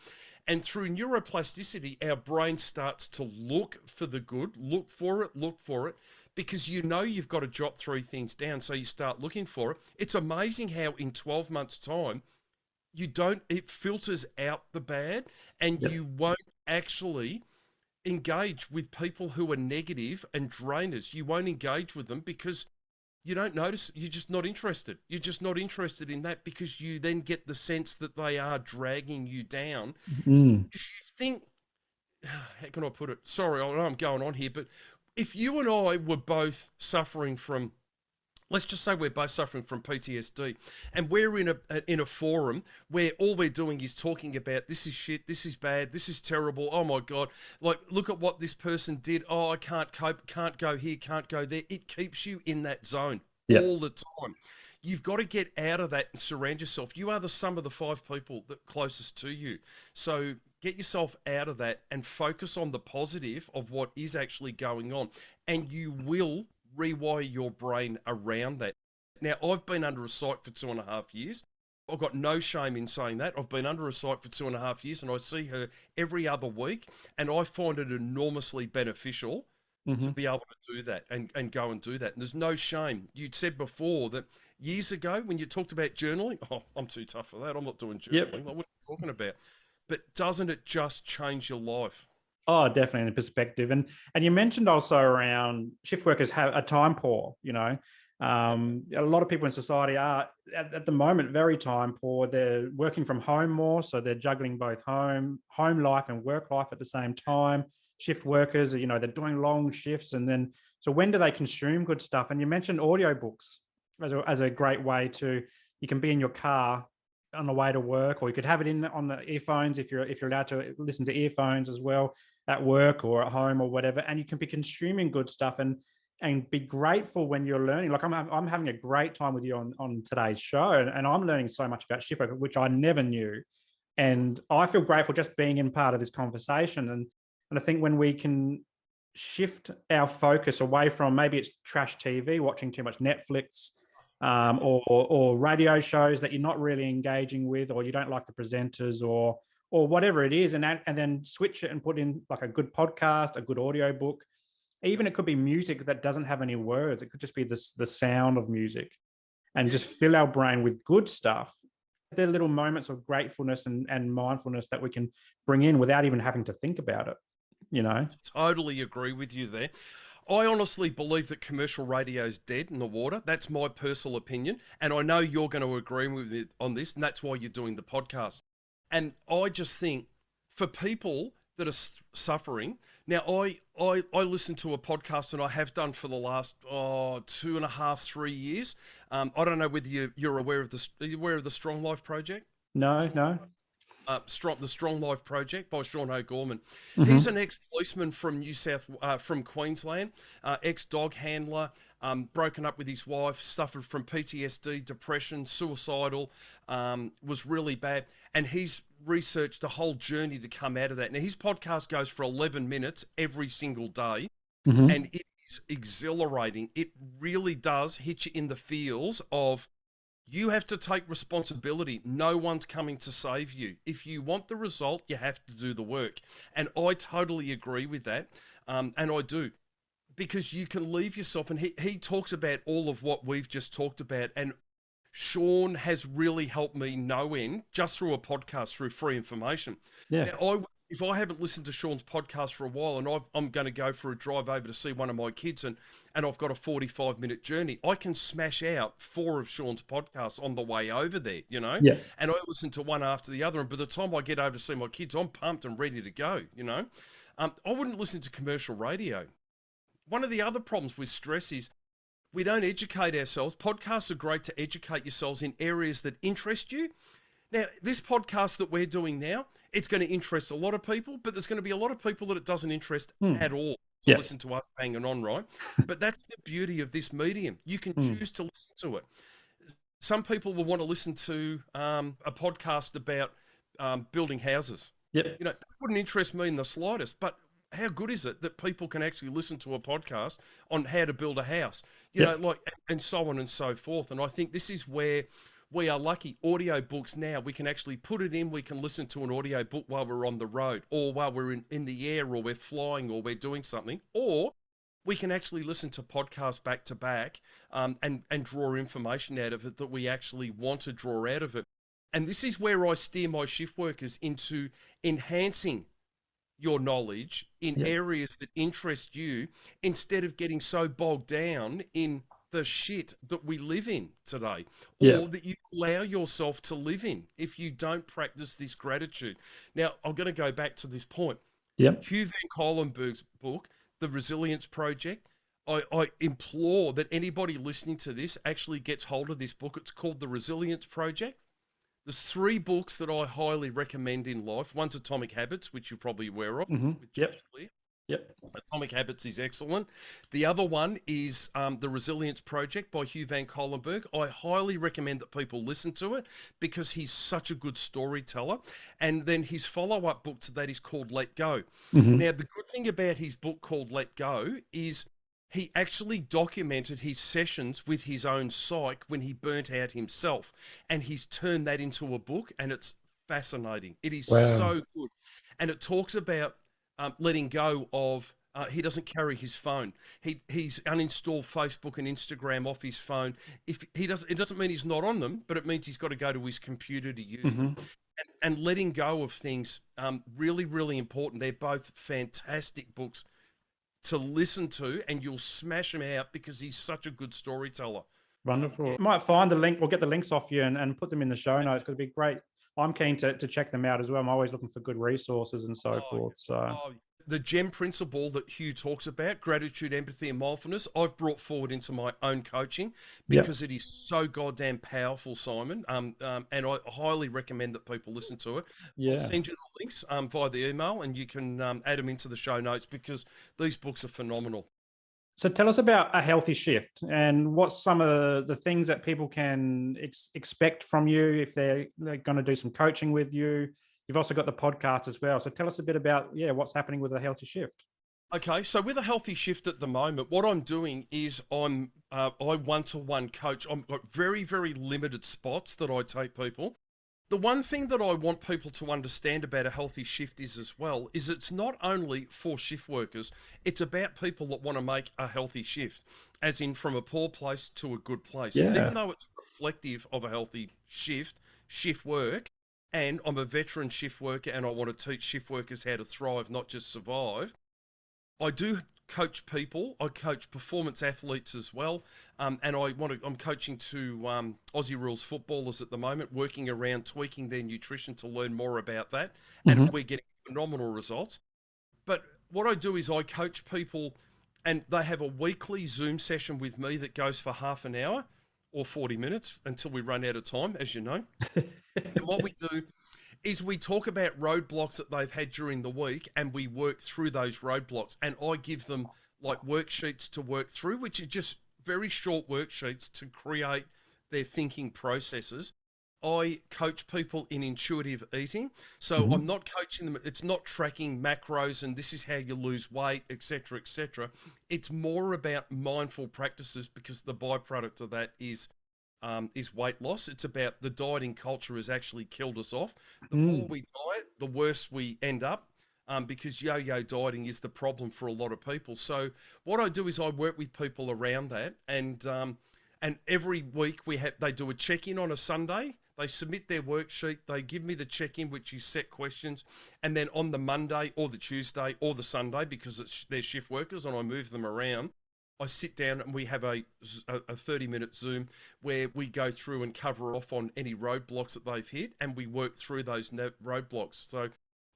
And through neuroplasticity, our brain starts to look for the good, look for it, because you've got to jot 3 things down. So you start looking for it. It's amazing how in 12 months' time, it filters out the bad, and Yep. you won't actually engage with people who are negative and drainers. You won't engage with them because you don't notice. You're just not interested. You're just not interested in that, because you then get the sense that they are dragging you down. Mm. You think, how can I put it? Sorry, I know I'm going on here, but if you and I were both suffering from, let's just say we're both suffering from PTSD, and we're in a forum where all we're doing is talking about, this is shit, this is bad, this is terrible, oh my God, like, look at what this person did, oh, I can't cope, can't go here, can't go there. It keeps you in that zone Yep. all the time. You've got to get out of that and surround yourself. You are the sum of the 5 people that closest to you. So get yourself out of that and focus on the positive of what is actually going on, and you will rewire your brain around that. Now, I've been under a psych for 2.5 years. I've got no shame in saying that. I've been under a psych for 2.5 years, and I see her every other week, and I find it enormously beneficial to Mm-hmm. be able to do that and go and do that. And there's no shame. You'd said before that years ago when you talked about journaling, oh, I'm too tough for that. I'm not doing Yep. journaling. Like, what are you talking about? But doesn't it just change your life? Oh, definitely in the perspective. And you mentioned also around shift workers have a time poor, a lot of people in society are at the moment very time poor. They're working from home more, so they're juggling both home life and work life at the same time. Shift workers, they're doing long shifts, and then so when do they consume good stuff? And you mentioned audiobooks as a great way to, you can be in your car on the way to work, or you could have it in on the earphones if you're allowed to listen to earphones as well at work or at home or whatever, and you can be consuming good stuff and be grateful when you're learning. Like I'm having a great time with you on today's show, and I'm learning so much about shift work, which I never knew, and I feel grateful just being in part of this conversation. And I think when we can shift our focus away from, maybe it's trash TV, watching too much Netflix, or radio shows that you're not really engaging with, or you don't like the presenters, or whatever it is, and then switch it and put in like a good podcast, a good audio book. Even it could be music that doesn't have any words. It could just be the sound of music, and just Yes. fill our brain with good stuff. They're little moments of gratefulness and mindfulness that we can bring in without even having to think about it. Totally agree with you there. I honestly believe that commercial radio is dead in the water. That's my personal opinion. And I know you're going to agree with me on this, and that's why you're doing the podcast. And I just think, for people that are suffering, now I listen to a podcast, and I have done for the last 2.5, 3 years. I don't know whether you're aware of are you aware of the Strong Life Project? No. The Strong Life Project by Sean O'Gorman. He's Mm-hmm. an ex-policeman from from Queensland, ex-dog handler, broken up with his wife, suffered from PTSD, depression, suicidal, was really bad, and he's researched a whole journey to come out of that. Now, his podcast goes for 11 minutes every single day, Mm-hmm. and it is exhilarating. It really does hit you in the feels of, you have to take responsibility. No one's coming to save you. If you want the result, you have to do the work. And I totally agree with that. And I do. Because you can leave yourself, and he talks about all of what we've just talked about. And Sean has really helped me no end just through a podcast, through free information. Yeah. Now, if I haven't listened to Sean's podcast for a while, and I'm going to go for a drive over to see one of my kids, and I've got a 45-minute journey, I can smash out 4 of Sean's podcasts on the way over there. Yeah. And I listen to one after the other, and by the time I get over to see my kids, I'm pumped and ready to go. I wouldn't listen to commercial radio. One of the other problems with stress is, we don't educate ourselves. Podcasts are great to educate yourselves in areas that interest you. Now, this podcast that we're doing now, it's going to interest a lot of people, but there's going to be a lot of people that it doesn't interest at all to Yeah. listen to us banging on, right? But that's the beauty of this medium. You can choose to listen to it. Some people will want to listen to a podcast about building houses. Yep. You know, that wouldn't interest me in the slightest, but how good is it that people can actually listen to a podcast on how to build a house, you know, like, and so on and so forth. And I think this is where we are lucky. Audio books now, we can actually put it in, we can listen to an audio book while we're on the road, or while we're in the air, or we're flying, or we're doing something, or we can actually listen to podcasts back to back, and draw information out of it that we actually want to draw out of it. And this is where I steer my shift workers into enhancing your knowledge in areas that interest you, instead of getting so bogged down in the shit that we live in today, or that you allow yourself to live in if you don't practice this gratitude. Now, I'm going to go back to this point. Hugh Van Cuylenburg's book, The Resilience Project, I implore that anybody listening to this actually gets hold of this book. It's called The Resilience Project. There's 3 books that I highly recommend in life. One's Atomic Habits, which you're probably aware of. With George Clear. Atomic Habits is excellent. The other one is The Resilience Project by Hugh Van Cuylenburg. I highly recommend that people listen to it because he's such a good storyteller. And then his follow-up book to that is called Let Go. Now, the good thing about his book called Let Go is he actually documented his sessions with his own psyche when he burnt out himself. And he's turned that into a book, and it's fascinating. It is so good. And it talks about letting go of, he doesn't carry his phone. He's uninstalled Facebook and Instagram off his phone. If he doesn't, it doesn't mean he's not on them, but it means he's got to go to his computer to use them. And letting go of things, really, really important. They're both fantastic books to listen to, and you'll smash him out because he's such a good storyteller. Wonderful. Might find the link, or get the links off you and put them in the show notes, because it'd be great. I'm keen to check them out as well. I'm always looking for good resources and so forth. So the GEM principle that Hugh talks about, gratitude, empathy, and mindfulness, I've brought forward into my own coaching because it is so goddamn powerful, Simon. And I highly recommend that people listen to it. I'll send you the links via the email, and you can add them into the show notes, because these books are phenomenal. So tell us about a healthy shift, and what's some of the things that people can expect from you if they're going to do some coaching with you. You've also got the podcast as well. So tell us a bit about, what's happening with a healthy shift. Okay, so with a healthy shift at the moment, what I'm doing is I one-to-one coach. I've got very, very limited spots that I take people. The one thing that I want people to understand about a healthy shift is it's not only for shift workers, it's about people that want to make a healthy shift, as in from a poor place to a good place. And even though it's reflective of a healthy shift work, and I'm a veteran shift worker and I want to teach shift workers how to thrive, not just survive, I do coach people. I coach performance athletes as well, and I'm coaching to Aussie Rules footballers at the moment, working around tweaking their nutrition to learn more about that, and we're getting phenomenal results. But what I do is I coach people, and they have a weekly Zoom session with me that goes for half an hour or 40 minutes until we run out of time, as you know. And what we do is we talk about roadblocks that they've had during the week, and we work through those roadblocks, and I give them like worksheets to work through, which are just very short worksheets to create their thinking processes. I coach people in intuitive eating. So I'm not coaching them. It's not tracking macros and this is how you lose weight, etc., etc. It's more about mindful practices, because the byproduct of that is weight loss. It's about the dieting culture has actually killed us off. The more we diet, the worse we end up, because yo-yo dieting is the problem for a lot of people. So what I do is I work with people around that, and every week they do a check-in on a Sunday. They submit their worksheet. They give me the check-in, which is set questions. And then on the Monday or the Tuesday or the Sunday, because they're shift workers and I move them around, I sit down and we have a 30-minute Zoom where we go through and cover off on any roadblocks that they've hit, and we work through those roadblocks. So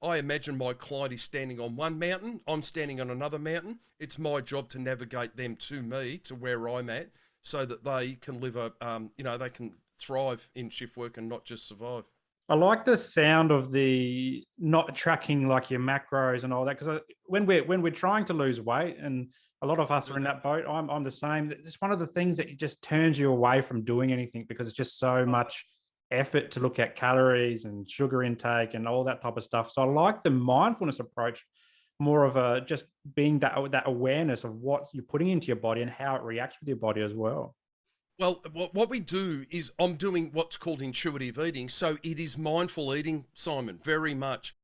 I imagine my client is standing on one mountain, I'm standing on another mountain. It's my job to navigate them to me, to where I'm at, so that they can live they can thrive in shift work and not just survive. I like the sound of the not tracking like your macros and all that, because when we're trying to lose weight, and a lot of us are in that boat. I'm the same. It's one of the things that just turns you away from doing anything, because it's just so much effort to look at calories and sugar intake and all that type of stuff. So I like the mindfulness approach, more of a just being that awareness of what you're putting into your body and how it reacts with your body as well. Well, what we do is I'm doing what's called intuitive eating. So it is mindful eating, Simon, very much.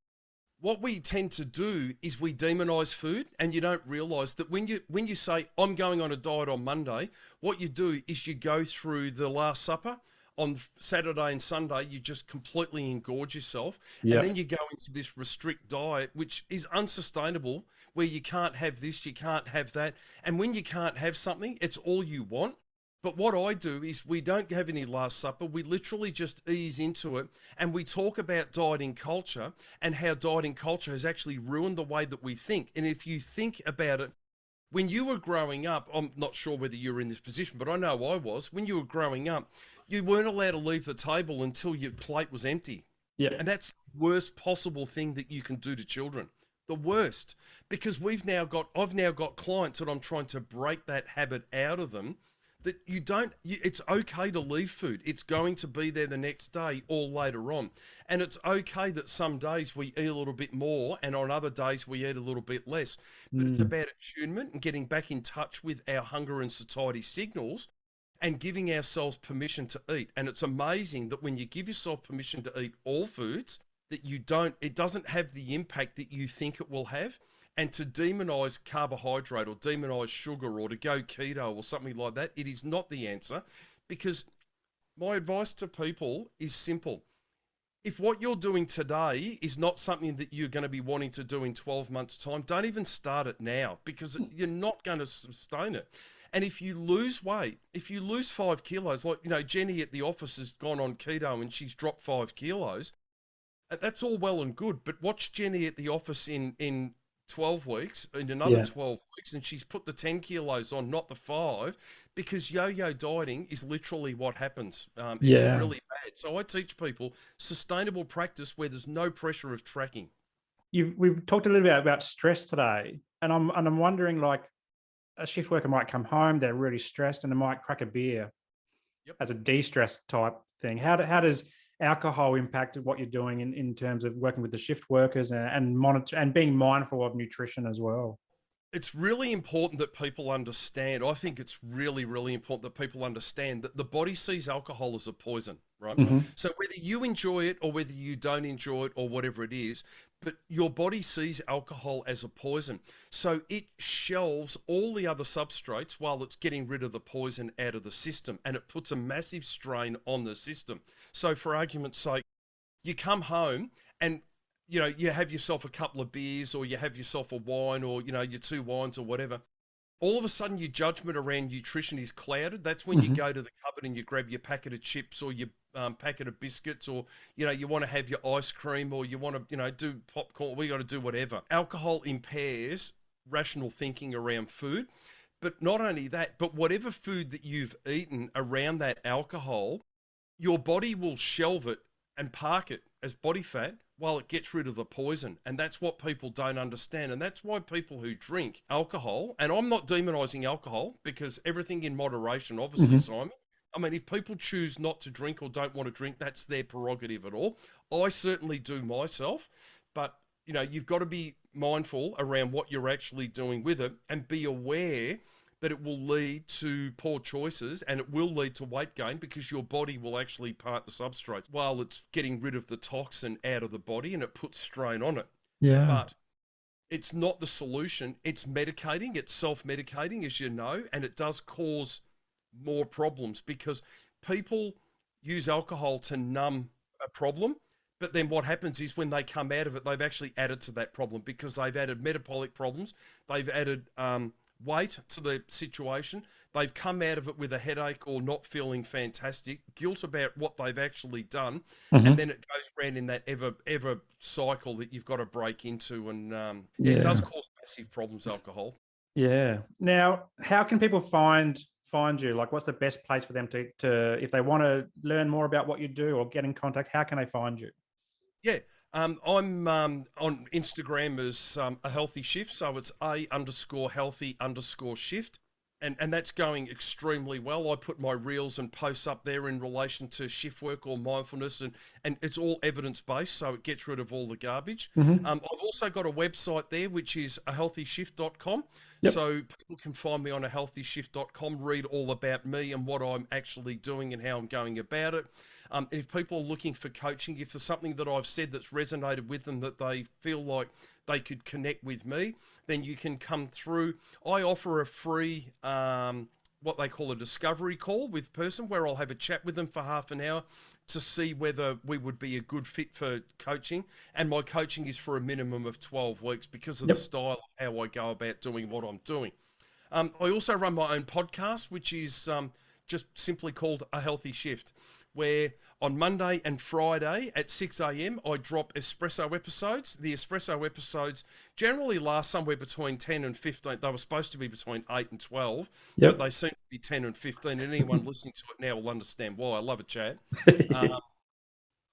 What we tend to do is we demonize food, and you don't realize that when you say I'm going on a diet on Monday, what you do is you go through the Last Supper on Saturday and Sunday. You just completely engorge yourself, and then you go into this restrict diet, which is unsustainable, where you can't have this, you can't have that, and when you can't have something, it's all you want. But what I do is we don't have any Last Supper. We literally just ease into it, and we talk about dieting culture and how dieting culture has actually ruined the way that we think. And if you think about it, when you were growing up, I'm not sure whether you were in this position, but I know I was. When you were growing up, you weren't allowed to leave the table until your plate was empty. Yeah. And that's the worst possible thing that you can do to children. The worst. Because I've now got clients that I'm trying to break that habit out of them, that it's okay to leave food. It's going to be there the next day or later on. And it's okay that some days we eat a little bit more and on other days we eat a little bit less. But it's about attunement and getting back in touch with our hunger and satiety signals and giving ourselves permission to eat. And it's amazing that when you give yourself permission to eat all foods, that it doesn't have the impact that you think it will have. And to demonize carbohydrate or demonize sugar or to go keto or something like that, it is not the answer. Because my advice to people is simple. If what you're doing today is not something that you're going to be wanting to do in 12 months' time, don't even start it now, because you're not going to sustain it. And if you lose weight, if you lose 5 kilos, like, Jenny at the office has gone on keto and she's dropped 5 kilos, that's all well and good. But watch Jenny at the office in 12 weeks, in another 12 weeks, and she's put the 10 kilos on, not the 5, because yo-yo dieting is literally what happens. It's really bad. So I teach people sustainable practice where there's no pressure of tracking. We've talked a little bit about stress today, and I'm wondering, like, a shift worker might come home, they're really stressed, and they might crack a beer as a de-stress type thing. How does alcohol impact what you're doing in terms of working with the shift workers and monitor and being mindful of nutrition as well? It's really important that people understand. I think it's really, really important that people understand that the body sees alcohol as a poison, right? So whether you enjoy it or whether you don't enjoy it or whatever it is, but your body sees alcohol as a poison. So it shelves all the other substrates while it's getting rid of the poison out of the system, and it puts a massive strain on the system. So for argument's sake, you come home and you have yourself a couple of beers, or you have yourself a wine, or, your 2 wines or whatever. All of a sudden your judgment around nutrition is clouded. That's when you go to the cupboard and you grab your packet of chips or your packet of biscuits, or, you want to have your ice cream, or you want to, do popcorn. We got to do whatever. Alcohol impairs rational thinking around food. But not only that, but whatever food that you've eaten around that alcohol, your body will shelve it and park it as body fat while it gets rid of the poison. And that's what people don't understand. And that's why people who drink alcohol, and I'm not demonizing alcohol, because everything in moderation, obviously, Simon. I mean, if people choose not to drink or don't want to drink, that's their prerogative at all. I certainly do myself, but you've got to be mindful around what you're actually doing with it, and be aware that it will lead to poor choices, and it will lead to weight gain, because your body will actually part the substrates while it's getting rid of the toxin out of the body, and it puts strain on it. But it's not the solution. It's medicating, it's self-medicating, as you know, and it does cause more problems, because people use alcohol to numb a problem. But then what happens is when they come out of it, they've actually added to that problem, because they've added metabolic problems. They've added weight to the situation. They've come out of it with a headache or not feeling fantastic, guilt about what they've actually done, and then it goes around in that ever cycle that you've got to break into, and it does cause massive problems, alcohol. Now, how can people find find you? Like, what's the best place for them to if they want to learn more about what you do or get in contact, how can they find you? Yeah. I'm on Instagram as a healthy shift, so it's a_healthy_shift. And that's going extremely well. I put my reels and posts up there in relation to shift work or mindfulness, and it's all evidence based, so it gets rid of all the garbage. Mm-hmm. I've also got a website there, which is ahealthyshift.com. Yep. So people can find me on ahealthyshift.com, read all about me and what I'm actually doing and how I'm going about it. If people are looking for coaching, if there's something that I've said that's resonated with them that they feel like they could connect with me, then you can come through. I offer a free, what they call a discovery call with person, where I'll have a chat with them for half an hour to see whether we would be a good fit for coaching. And my coaching is for a minimum of 12 weeks because of the Yep. style of how I go about doing what I'm doing. I also run my own podcast, which is just simply called A Healthy Shift, where on Monday and Friday at 6 a.m. I drop espresso episodes. The espresso episodes generally last somewhere between 10 and 15. They were supposed to be between 8 and 12, but Yep. they seem to be 10 and 15. And anyone listening to it now will understand why. I love a chat.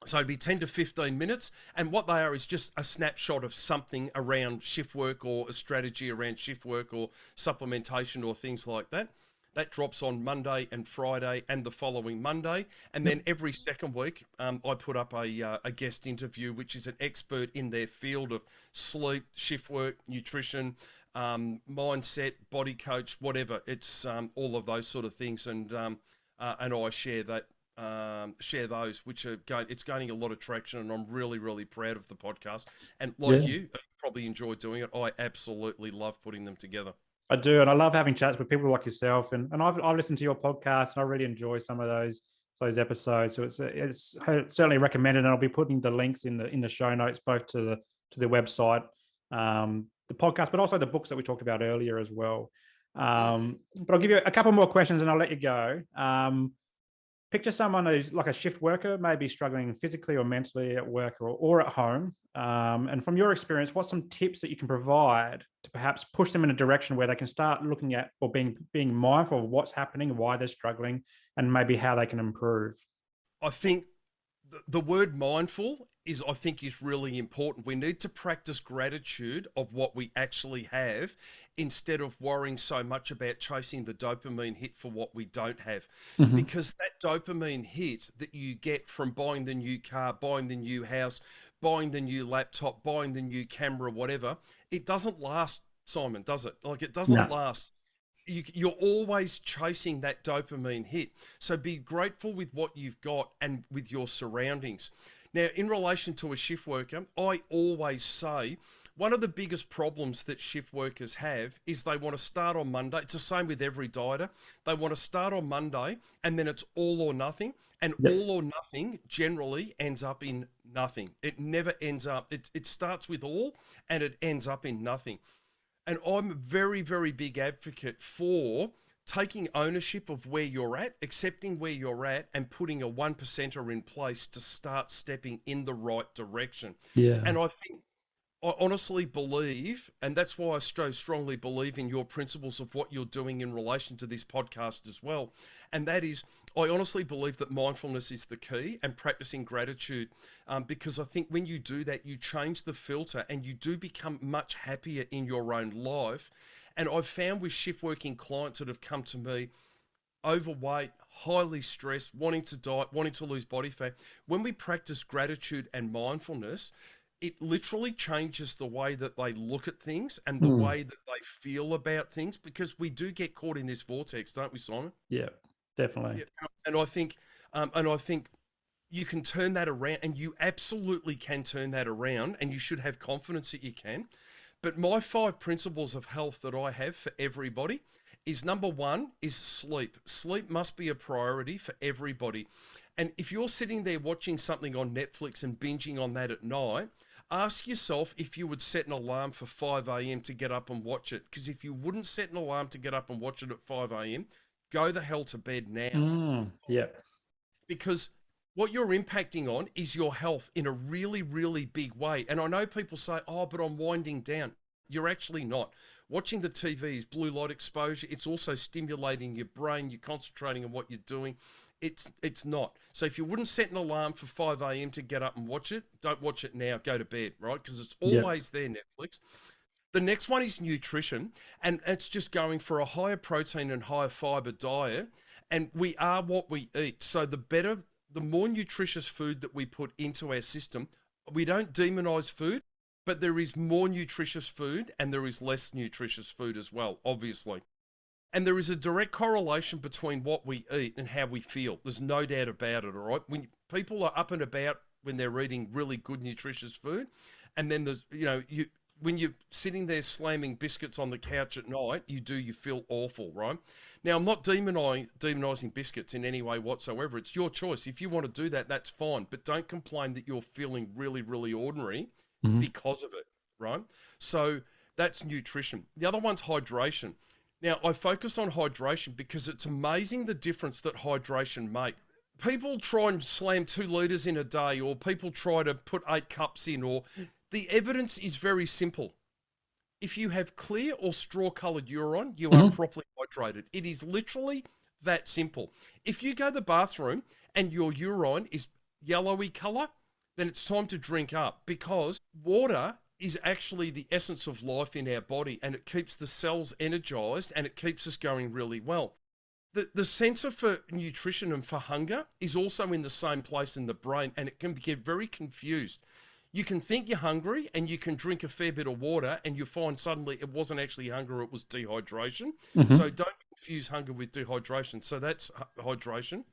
So it'd be 10 to 15 minutes. And what they are is just a snapshot of something around shift work or a strategy around shift work or supplementation or things like that. That drops on Monday and Friday and the following Monday. And then Yep. every second week, I put up a guest interview, which is an expert in their field of sleep, shift work, nutrition, mindset, body coach, whatever. It's all of those sort of things. And I share those, which are it's gaining a lot of traction, and I'm really, really proud of the podcast. And like Yeah. you probably enjoy doing it. I absolutely love putting them together. I do, and I love having chats with people like yourself. And I've listened to your podcast, and I really enjoy some of those episodes. So it's certainly recommended, and I'll be putting the links in the show notes, both to the website, the podcast, but also the books that we talked about earlier as well. But I'll give you a couple more questions, and I'll let you go. Picture someone who's like a shift worker, maybe struggling physically or mentally at work or at home. And from your experience, what's some tips that you can provide to perhaps push them in a direction where they can start looking at or being mindful of what's happening, why they're struggling, and maybe how they can improve? I think the word mindful is really important. We need to practice gratitude of what we actually have instead of worrying so much about chasing the dopamine hit for what we don't have. Mhm. Because that dopamine hit that you get from buying the new car, buying the new house, buying the new laptop, buying the new camera, whatever, it doesn't last, Simon, does it? Like, it doesn't No. last. You're always chasing that dopamine hit. So be grateful with what you've got and with your surroundings. Now, in relation to a shift worker, I always say one of the biggest problems that shift workers have is they want to start on Monday. It's the same with every dieter. They want to start on Monday and then it's all or nothing. And Yep. all or nothing generally ends up in nothing. It never ends up, it starts with all and it ends up in nothing. And I'm a very, very big advocate for taking ownership of where you're at, accepting where you're at, and putting a 1%er in place to start stepping in the right direction. Yeah. And I honestly believe, and that's why I so strongly believe in your principles of what you're doing in relation to this podcast as well. And that is, I honestly believe that mindfulness is the key and practicing gratitude, because I think when you do that, you change the filter and you do become much happier in your own life. And I've found with shift working clients that have come to me, overweight, highly stressed, wanting to diet, wanting to lose body fat, when we practice gratitude and mindfulness, it literally changes the way that they look at things and the Mm. way that they feel about things, because we do get caught in this vortex, don't we, Simon? Yeah, definitely. Yeah. And I think you can turn that around, and you absolutely can turn that around, and you should have confidence that you can. But my 5 principles of health that I have for everybody is, number 1 is sleep. Sleep must be a priority for everybody. And if you're sitting there watching something on Netflix and binging on that at night, ask yourself if you would set an alarm for 5 a.m. to get up and watch it. Because if you wouldn't set an alarm to get up and watch it at 5 a.m., go the hell to bed now. Yeah. Because what you're impacting on is your health in a really, really big way. And I know people say, oh, but I'm winding down. You're actually not. Watching the TV is blue light exposure. It's also stimulating your brain. You're concentrating on what you're doing. It's not. So if you wouldn't set an alarm for 5 a.m. to get up and watch it, don't watch it now. Go to bed, right? Because it's Yeah. always there, Netflix. The next one is nutrition, and it's just going for a higher protein and higher fiber diet. And we are what we eat. So the more nutritious food that we put into our system, we don't demonize food, but there is more nutritious food and there is less nutritious food as well, obviously. And there is a direct correlation between what we eat and how we feel. There's no doubt about it, all right? When people are up and about when they're eating really good nutritious food, and then there's, when you're sitting there slamming biscuits on the couch at night, you feel awful, right? Now, I'm not demonizing biscuits in any way whatsoever. It's your choice. If you want to do that, that's fine. But don't complain that you're feeling really, really ordinary because of it, right? So that's nutrition. The other one's hydration. Now, I focus on hydration because it's amazing the difference that hydration makes. People try and slam 2 litres in a day, or people try to put 8 cups in, or the evidence is very simple. If you have clear or straw-coloured urine, you are properly hydrated. It is literally that simple. If you go to the bathroom and your urine is yellowy colour, then it's time to drink up, because water is actually the essence of life in our body, and it keeps the cells energized and it keeps us going really well. The sensor for nutrition and for hunger is also in the same place in the brain, and it can get very confused. You can think you're hungry and you can drink a fair bit of water and you find suddenly it wasn't actually hunger, it was dehydration. So don't confuse hunger with dehydration. So that's hydration.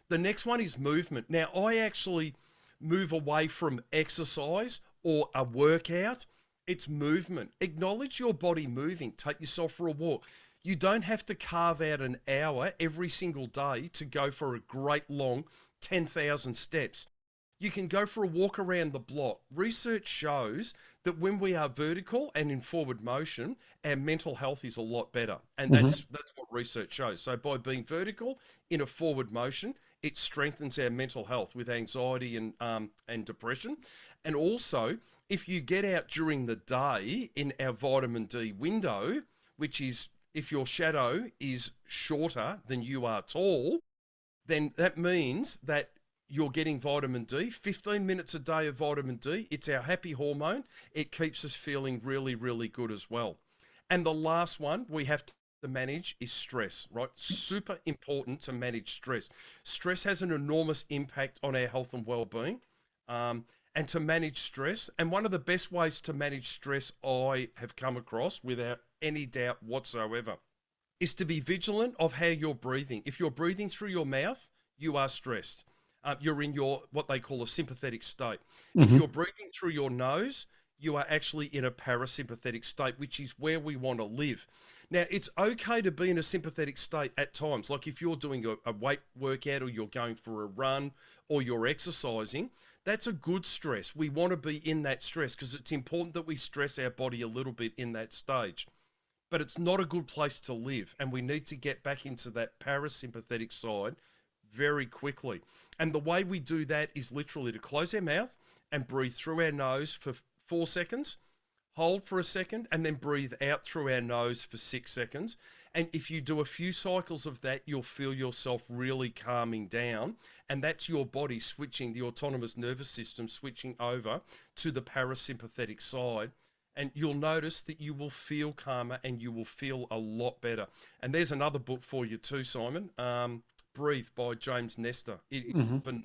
The next one is movement. Now, I actually move away from exercise or a workout. It's movement. Acknowledge your body moving. Take yourself for a walk. You don't have to carve out an hour every single day to go for a great long 10,000 steps. You can go for a walk around the block. Research shows that when we are vertical and in forward motion, our mental health is a lot better. And that's what research shows. So by being vertical in a forward motion, it strengthens our mental health with anxiety and depression. And also, if you get out during the day in our vitamin D window, which is if your shadow is shorter than you are tall, then that means that you're getting vitamin D, 15 minutes a day of vitamin D. It's our happy hormone. It keeps us feeling really, really good as well. And the last one we have to manage is stress, right? Super important to manage stress. Stress has an enormous impact on our health and well-being. And to manage stress, and one of the best ways to manage stress I have come across without any doubt whatsoever is to be vigilant of how you're breathing. If you're breathing through your mouth, you are stressed. You're in what they call a sympathetic state. If you're breathing through your nose, you are actually in a parasympathetic state, which is where we want to live. Now, it's okay to be in a sympathetic state at times. Like if you're doing a weight workout, or you're going for a run, or you're exercising, that's a good stress. We want to be in that stress because it's important that we stress our body a little bit in that stage. But it's not a good place to live, and we need to get back into that parasympathetic side very quickly. And the way we do that is literally to close our mouth and breathe through our nose for 4 seconds, hold for a second, and then breathe out through our nose for 6 seconds. And if you do a few cycles of that, you'll feel yourself really calming down. And that's your body switching, the autonomous nervous system switching over to the parasympathetic side. And you'll notice that you will feel calmer and you will feel a lot better. And there's another book for you too, Simon. Breathe by James Nestor. It is phenomenal.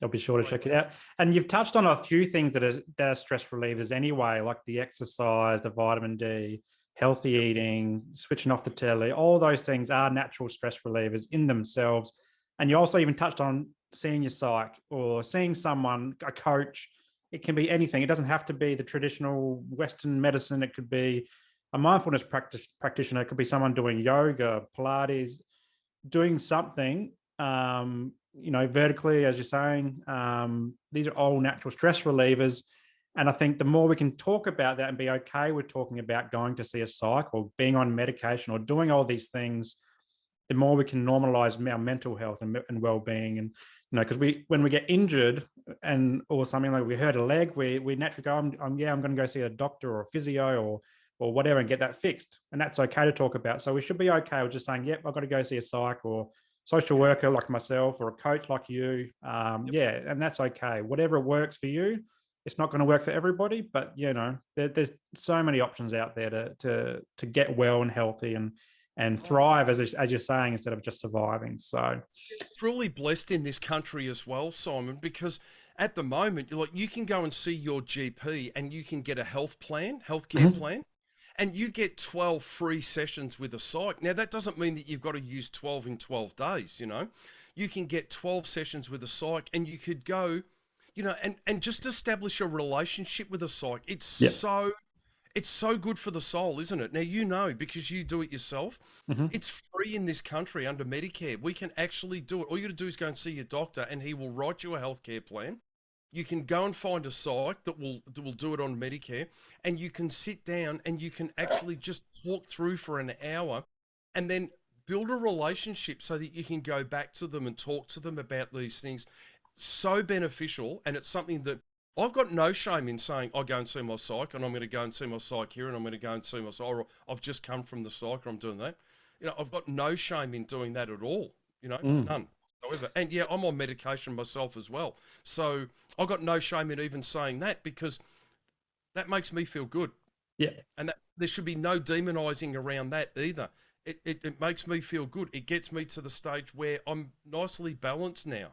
I'll be sure to check it out. And you've touched on a few things that are stress relievers anyway, like the exercise, the vitamin D, healthy eating, switching off the telly. All those things are natural stress relievers in themselves. And you also even touched on seeing your psych or seeing someone, a coach. It can be anything. It doesn't have to be the traditional Western medicine. It could be a mindfulness practitioner. It could be someone doing yoga, Pilates, doing something, vertically, as you're saying. These are all natural stress relievers. And I think the more we can talk about that and be okay with talking about going to see a psych or being on medication or doing all these things, the more we can normalize our mental health and well-being. And Because when we get injured or something, like we hurt a leg, we naturally go, I'm going to go see a doctor or a physio or whatever and get that fixed. And that's okay to talk about. So we should be okay with just saying, yep, I've got to go see a psych or social worker like myself or a coach like you. Yeah, and that's okay. Whatever works for you. It's not going to work for everybody, but there's so many options out there to get well and healthy and thrive, as you're saying, instead of just surviving. So it's really blessed in this country as well, Simon, because at the moment, you can go and see your GP and you can get a healthcare plan, and you get 12 free sessions with a psych. Now, that doesn't mean that you've got to use 12 in 12 days, You can get 12 sessions with a psych, and you could go, and just establish a relationship with a psych. It's so good for the soul, isn't it? Now, because you do it yourself, it's free in this country under Medicare. We can actually do it. All you got to do is go and see your doctor, and he will write you a healthcare plan. You can go and find a psych that will do it on Medicare, and you can sit down and you can actually just talk through for an hour, and then build a relationship so that you can go back to them and talk to them about these things. So beneficial, and it's something that I've got no shame in saying I go and see my psych, and I'm going to go and see my psych here, and I'm going to go and see my psych, or I've just come from the psych, or I'm doing that. I've got no shame in doing that at all. None. However, and yeah, I'm on medication myself as well, so I've got no shame in even saying that, because that makes me feel good. Yeah, and there should be no demonizing around that either. It makes me feel good. It gets me to the stage where I'm nicely balanced now.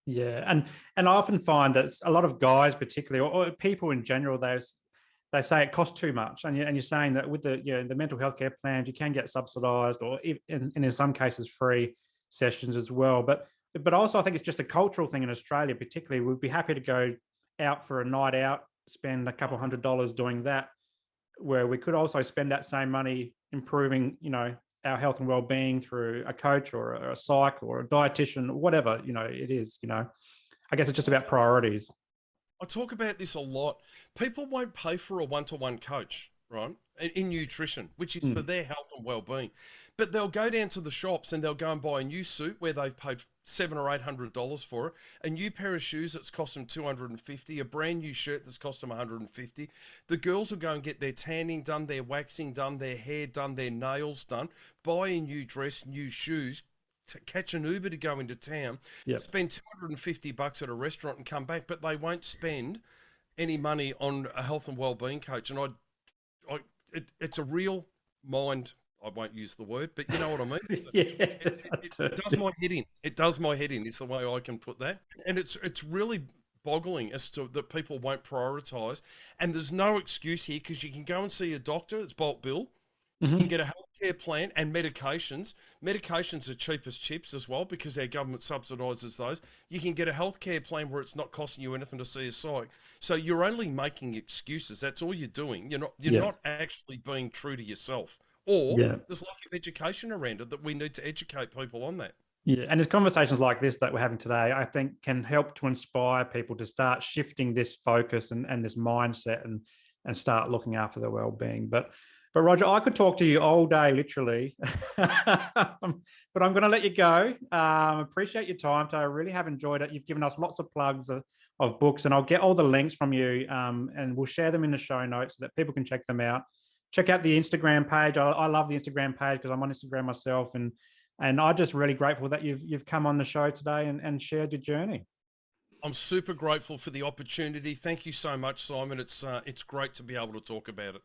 Yeah, and I often find that a lot of guys, particularly, or people in general, they say it costs too much, and you're saying that with the mental health care plans, you can get subsidised or in some cases free sessions as well. But also, I think it's just a cultural thing in Australia, particularly. We'd be happy to go out for a night out, spend a couple $100 doing that, where we could also spend that same money improving, our health and well-being through a coach or a psych or a dietitian, whatever, it is, I guess it's just about priorities. I talk about this a lot. People won't pay for a one-to-one coach, right, in nutrition, which is for their health and well-being. But they'll go down to the shops and they'll go and buy a new suit where they've paid $700 or $800 for it, a new pair of shoes that's cost them $250, a brand new shirt that's cost them $150. The girls will go and get their tanning done, their waxing done, their hair done, their nails done, buy a new dress, new shoes, catch an Uber to go into town, spend $250 at a restaurant and come back, but they won't spend any money on a health and well-being coach. And it's a real mind. I won't use the word, but you know what I mean. It does my head in. It does my head in. Is the way I can put that. And it's really boggling as to that people won't prioritise. And there's no excuse here, because you can go and see a doctor. It's bulk bill. You can get a healthcare plan and medications. Medications are cheap as chips as well, because our government subsidises those. You can get a healthcare plan where it's not costing you anything to see a psych. So you're only making excuses. That's all you're doing. You're not actually being true to yourself. Or there's lack of education around it, that we need to educate people on that. Yeah, and there's conversations like this that we're having today, I think, can help to inspire people to start shifting this focus and this mindset and start looking after their well-being. But Roger, I could talk to you all day, literally, but I'm going to let you go. Appreciate your time, I really have enjoyed it. You've given us lots of plugs of books, and I'll get all the links from you, and we'll share them in the show notes so that people can check them out. Check out the Instagram page. I love the Instagram page because I'm on Instagram myself, and I'm just really grateful that you've come on the show today and shared your journey. I'm super grateful for the opportunity. Thank you so much, Simon. It's great to be able to talk about it.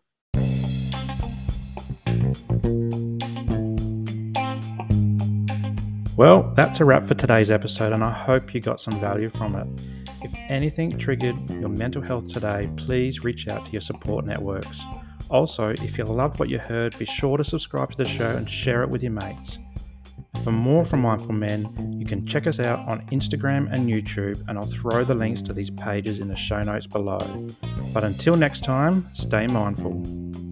Well, that's a wrap for today's episode, and I hope you got some value from it. If anything triggered your mental health today, please reach out to your support networks. Also, if you loved what you heard, be sure to subscribe to the show and share it with your mates. For more from Mindful Men, you can check us out on Instagram and YouTube, and I'll throw the links to these pages in the show notes below. But until next time, stay mindful.